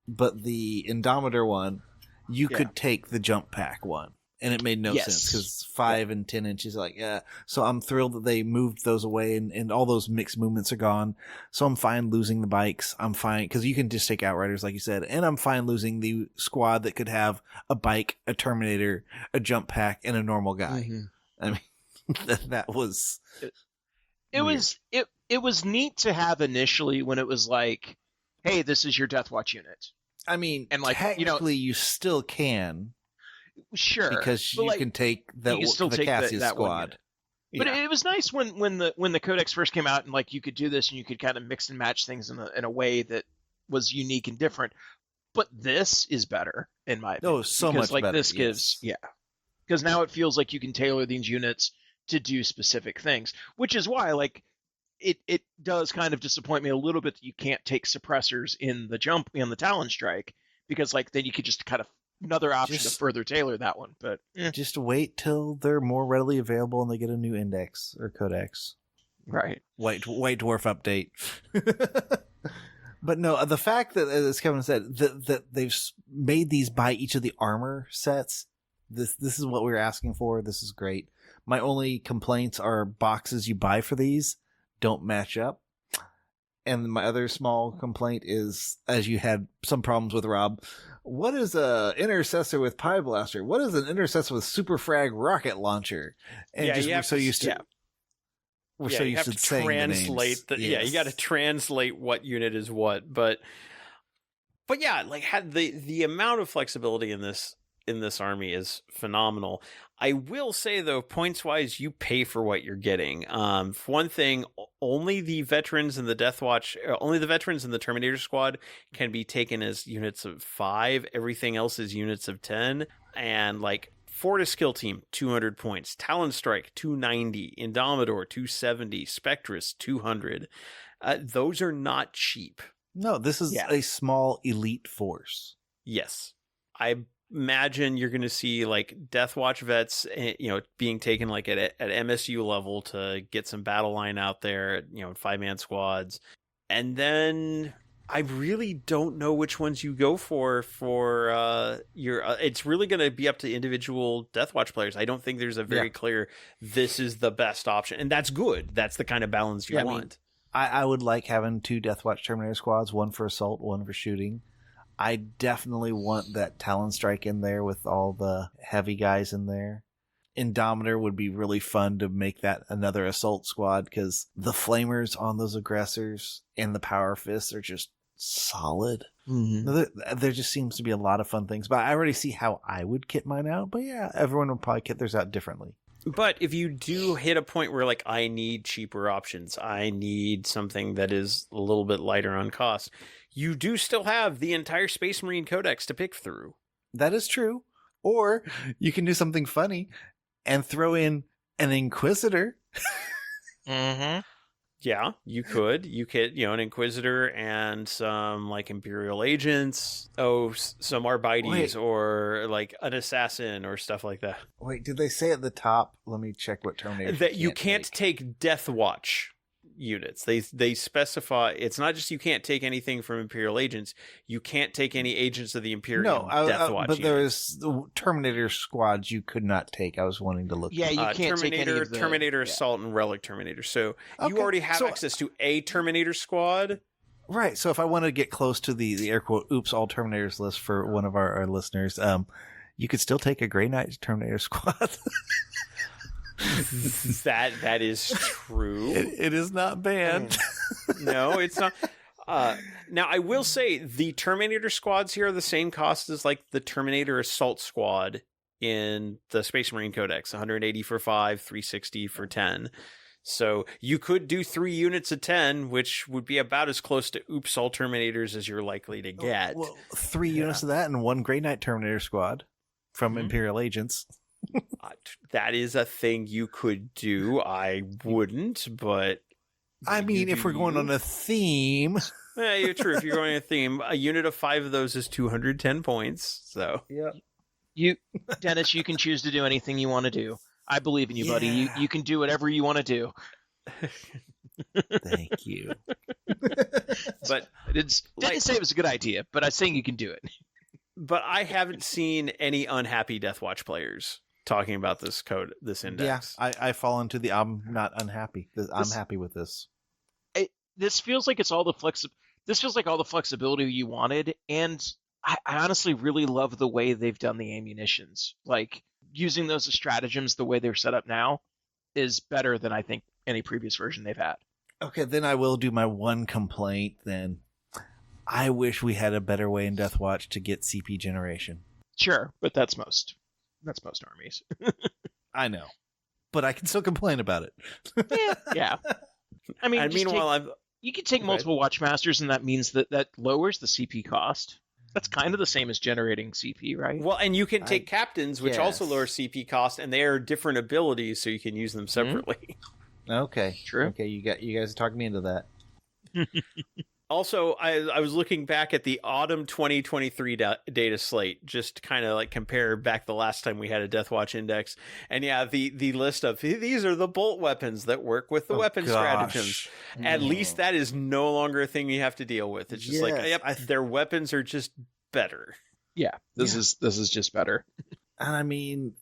Indomitor one, you could take the jump pack one, And it made no sense because 5 and 10 inches, like, yeah. So I'm thrilled that they moved those away and all those mixed movements are gone. So I'm fine losing the bikes. I'm fine because you can just take Outriders, like you said. And I'm fine losing the squad that could have a bike, a Terminator, a jump pack, and a normal guy. Mm-hmm. I mean, that was. It was neat to have initially when it was like, hey, this is your Deathwatch unit. I mean, and like, technically, you still can. Sure, because you can take the Cassius squad. But it was nice when the Codex first came out and like you could do this and you could kind of mix and match things in a way that was unique and different. But this is better in my opinion. Oh, so much like better. This gives because now it feels like you can tailor these units to do specific things, which is why like it does kind of disappoint me a little bit that you can't take suppressors in the Talon Strike, because like then you could just kind of another option to further tailor that one. But just wait till they're more readily available and they get a new index or codex. Right. White Dwarf update. But no, the fact that, as Kevin said, that they've made these by each of the armor sets, this is what we were asking for. This is great. My only complaints are boxes you buy for these don't match up. And my other small complaint is, as you had some problems with, Rob, what is a intercessor with Pie Blaster? What is an intercessor with Super Frag rocket launcher? And we're so used to saying translate the names. Yeah, you got to translate what unit is what. But yeah, like had the amount of flexibility in this army is phenomenal. I will say though, points wise, you pay for what you're getting. For one thing, only the veterans and the Deathwatch, only the veterans and the Terminator squad can be taken as units of 5. Everything else is units of 10. And like Fortis skill team, 200 points. Talon Strike, 290. Indomitor, 270. Spectrus, 200. Those are not cheap. No, this is a small elite force. Yes. I imagine you're going to see like Deathwatch vets, being taken like at MSU level to get some battle line out there, 5-man squads. And then I really don't know which ones you go for your. It's really going to be up to individual Deathwatch players. I don't think there's a very clear, this is the best option. And that's good. That's the kind of balance you want. I would like having 2 Deathwatch Terminator squads, one for assault, one for shooting. I definitely want that Talon Strike in there with all the heavy guys in there. Indomitor would be really fun to make that another assault squad, because the flamers on those aggressors and the power fists are just solid. Mm-hmm. There just seems to be a lot of fun things, but I already see how I would kit mine out. But yeah, everyone would probably kit theirs out differently. But if you do hit a point where like, I need cheaper options, I need something that is a little bit lighter on cost, you do still have the entire Space Marine Codex to pick through. That is true. Or you can do something funny and throw in an Inquisitor. Mm-hmm. Yeah, you could. You could, an Inquisitor and some like Imperial agents. Oh, some Arbites or like an assassin or stuff like that. Wait, did they say at the top? Let me check what Terminator. That you can't take Deathwatch units. They specify it's not just you can't take anything from Imperial agents. You can't take any agents of the Imperial Deathwatch. But there's Terminator squads you could not take. I was wanting to look. Yeah, you can't take any of the Terminator Assault and Relic Terminator. So you already have access to a Terminator squad. Right. So if I want to get close to the air quote "oops all Terminators" list for one of our listeners, you could still take a Grey Knight Terminator squad. That is true. It is not banned. No, it's not. Now, I will say the Terminator squads here are the same cost as like the Terminator Assault squad in the Space Marine Codex. 180 for 5, 360 for 10. So you could do 3 units of 10, which would be about as close to oops all Terminators as you're likely to get. Well, 3 units of that and 1 Grey Knight Terminator squad from Imperial agents. That is a thing you could do. I wouldn't, but I mean, if we're going on a theme. Yeah, you're true. If you're going on a theme, a unit of 5 of those is 210 points. So yeah, Dennis, you can choose to do anything you want to do. I believe in you, buddy. You can do whatever you want to do. Thank you. But I didn't say it was a good idea, but I'm saying you can do it. But I haven't seen any unhappy Deathwatch players. talking about this index. Yeah, I fall into the I'm not unhappy. I'm happy with this. This feels like it's all the This feels like all the flexibility you wanted, and I honestly really love the way they've done the ammunitions. Like, using those as stratagems the way they're set up now is better than I think any previous version they've had. Okay, then I will do my one complaint then. I wish we had a better way in Deathwatch to get CP generation. Sure, but that's most armies. I know. But I can still complain about it. Yeah. I mean, and meanwhile, you can take multiple Watchmasters, and that means that lowers the CP cost. That's kind of the same as generating CP, right? Well, and you can take captains, which also lower CP cost, and they are different abilities, so you can use them separately. Okay. True. Okay, you guys talked me into that. Also, I was looking back at the autumn 2023 data slate, just to kind of like compare back the last time we had a Deathwatch index. And yeah, the list of these are the bolt weapons that work with the weapon stratagems. At least that is no longer a thing you have to deal with. It's just their weapons are just better. Yeah, this is just better. And I mean,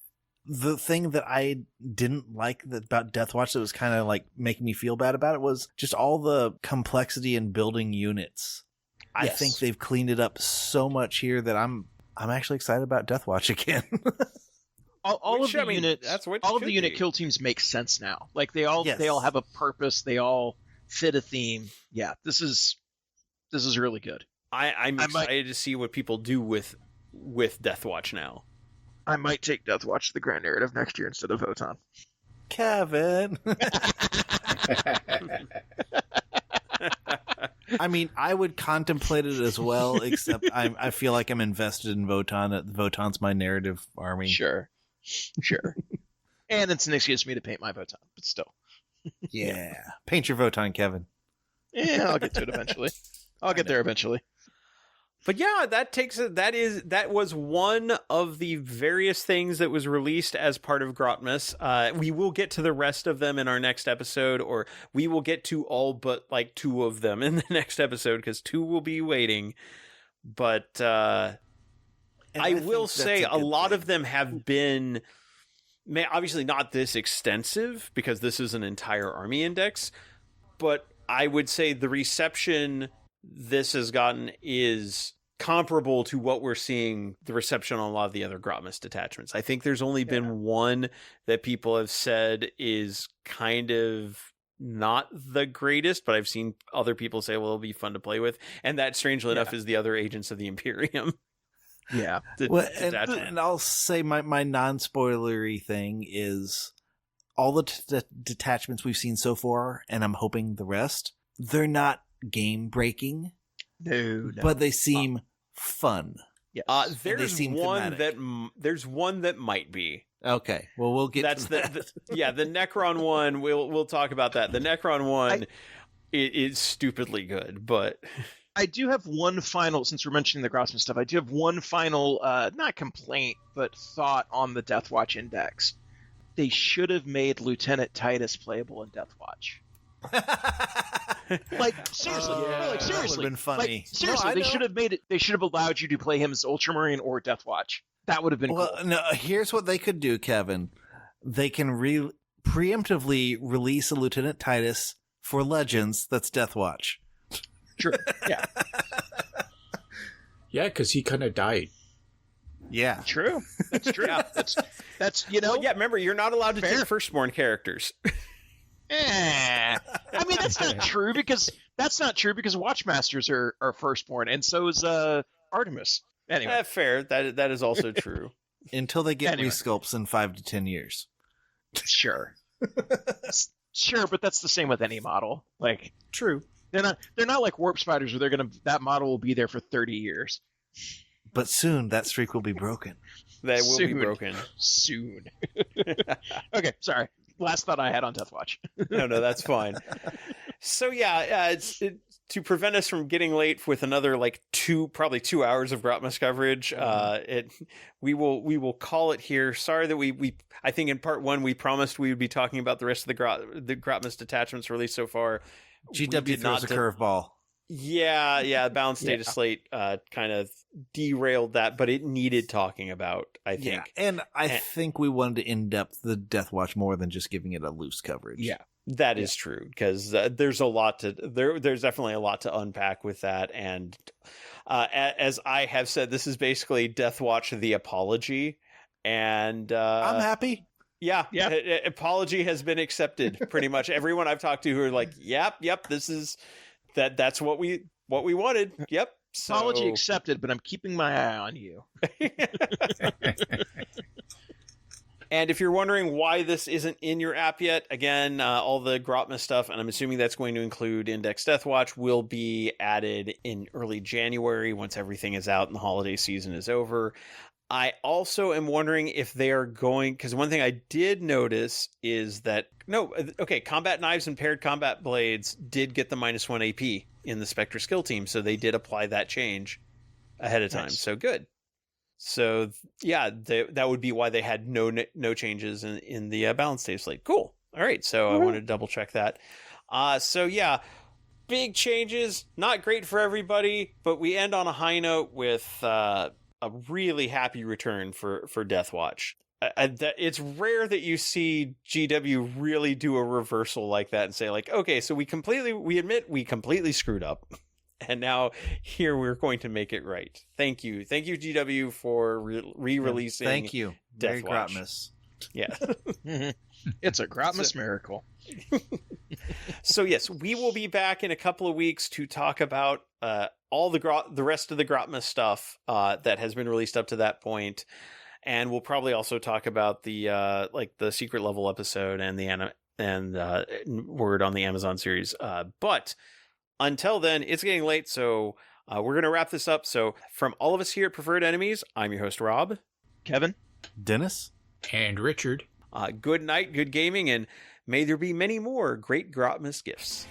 the thing that I didn't like about Deathwatch that was kind of like making me feel bad about it was just all the complexity in building units. I think they've cleaned it up so much here that I'm actually excited about Deathwatch again. all of the unit kill teams make sense now. Like they all have a purpose. They all fit a theme. Yeah, this is really good. I'm excited to see what people do with Deathwatch now. I might take Deathwatch the Grand Narrative next year instead of Votan. Kevin. I mean, I would contemplate it as well, except I feel like I'm invested in Votan. Votan's my narrative army. Sure. And it's an excuse for me to paint my Votan, but still. Yeah. Paint your Votan, Kevin. Yeah, I'll get to it eventually. I'll get there eventually. But yeah, that was one of the various things that was released as part of Grotmas. We will get to the rest of them in our next episode, or we will get to all but like 2 of them in the next episode, because 2 will be waiting. But I will say a lot of them have been, obviously not this extensive, because this is an entire army index, but I would say the reception this has gotten is comparable to what we're seeing the reception on a lot of the other Grotmas detachments. I think there's only been one that people have said is kind of not the greatest, but I've seen other people say, well, it'll be fun to play with. And that, strangely enough, is the other Agents of the Imperium. Yeah. And I'll say my non-spoilery thing is all the detachments we've seen so far, and I'm hoping the rest, they're not game-breaking. No. But they seem fun. Yes. There's one that might be. Okay. Well, we'll get to that. The Necron one, we'll talk about that. The Necron one is stupidly good, but I do have one final, since we're mentioning the Grotmas stuff, I do have one final, not complaint, but thought on the Deathwatch index. They should have made Lieutenant Titus playable in Deathwatch. Seriously, that would have been funny. Seriously, they should have made it. They should have allowed you to play him as Ultramarine or Deathwatch. That would have been cool. No, here's what they could do, Kevin. They can preemptively release a Lieutenant Titus for Legends that's Deathwatch. True. Yeah. Yeah, because he kind of died. Yeah. True. That's true. That's remember, you're not allowed to take firstborn characters. I mean, that's not true because Watchmasters are firstborn, and so is Artemis. Anyway, fair. That is also true. Until they get resculpts in 5 to 10 years. Sure, but that's the same with any model. Like, true. They're not like warp spiders where that model will be there for 30 years. But soon that streak will be broken. That will be broken soon. Okay, sorry. Last thought I had on Deathwatch. No, that's fine. So yeah, to prevent us from getting late with another probably 2 hours of Grotmas coverage, we will call it here. Sorry that we I think in part 1 we promised we would be talking about the rest of the Grotmas detachments released so far. GW throws a curveball. Yeah, Balance Dataslate kind of derailed that, but it needed talking about, I think. Yeah, and I think we wanted to in-depth the Deathwatch more than just giving it a loose coverage. Yeah. That is true, because there's a lot to there's definitely a lot to unpack with that, and as I have said, this is basically Deathwatch the apology, and I'm happy. Yeah, apology has been accepted. Pretty much everyone I've talked to who are like, yep, this is that's what we wanted. Yep. So... Apology accepted, but I'm keeping my eye on you. And if you're wondering why this isn't in your app yet, again, all the Grotmas stuff, and I'm assuming that's going to include Index Deathwatch, will be added in early January once everything is out and the holiday season is over. I also am wondering if they are going, because one thing I did notice is that, combat knives and paired combat blades did get the -1 AP in the Spectre skill team, so they did apply that change ahead of time. Nice. So good. So yeah, that would be why they had no changes in the balance Dataslate. Cool. All right, so I wanted to double check that. So yeah, big changes, not great for everybody, but we end on a high note with a really happy return for Deathwatch. It's rare that you see GW really do a reversal like that and say like, okay, so we admit we completely screwed up. And now here we're going to make it right. Thank you, GW, for re-releasing. Thank you, very Deathwatch. Grotmas. Yeah, It's a Grotmas miracle. So yes, we will be back in a couple of weeks to talk about all the rest of the Grotmas stuff that has been released up to that point, and we'll probably also talk about the the secret level episode and the word on the Amazon series. But until then, it's getting late, so we're going to wrap this up. So from all of us here at Preferred Enemies, I'm your host, Rob. Kevin? Dennis? And Richard. Good night, good gaming, and may there be many more great Grotmas gifts.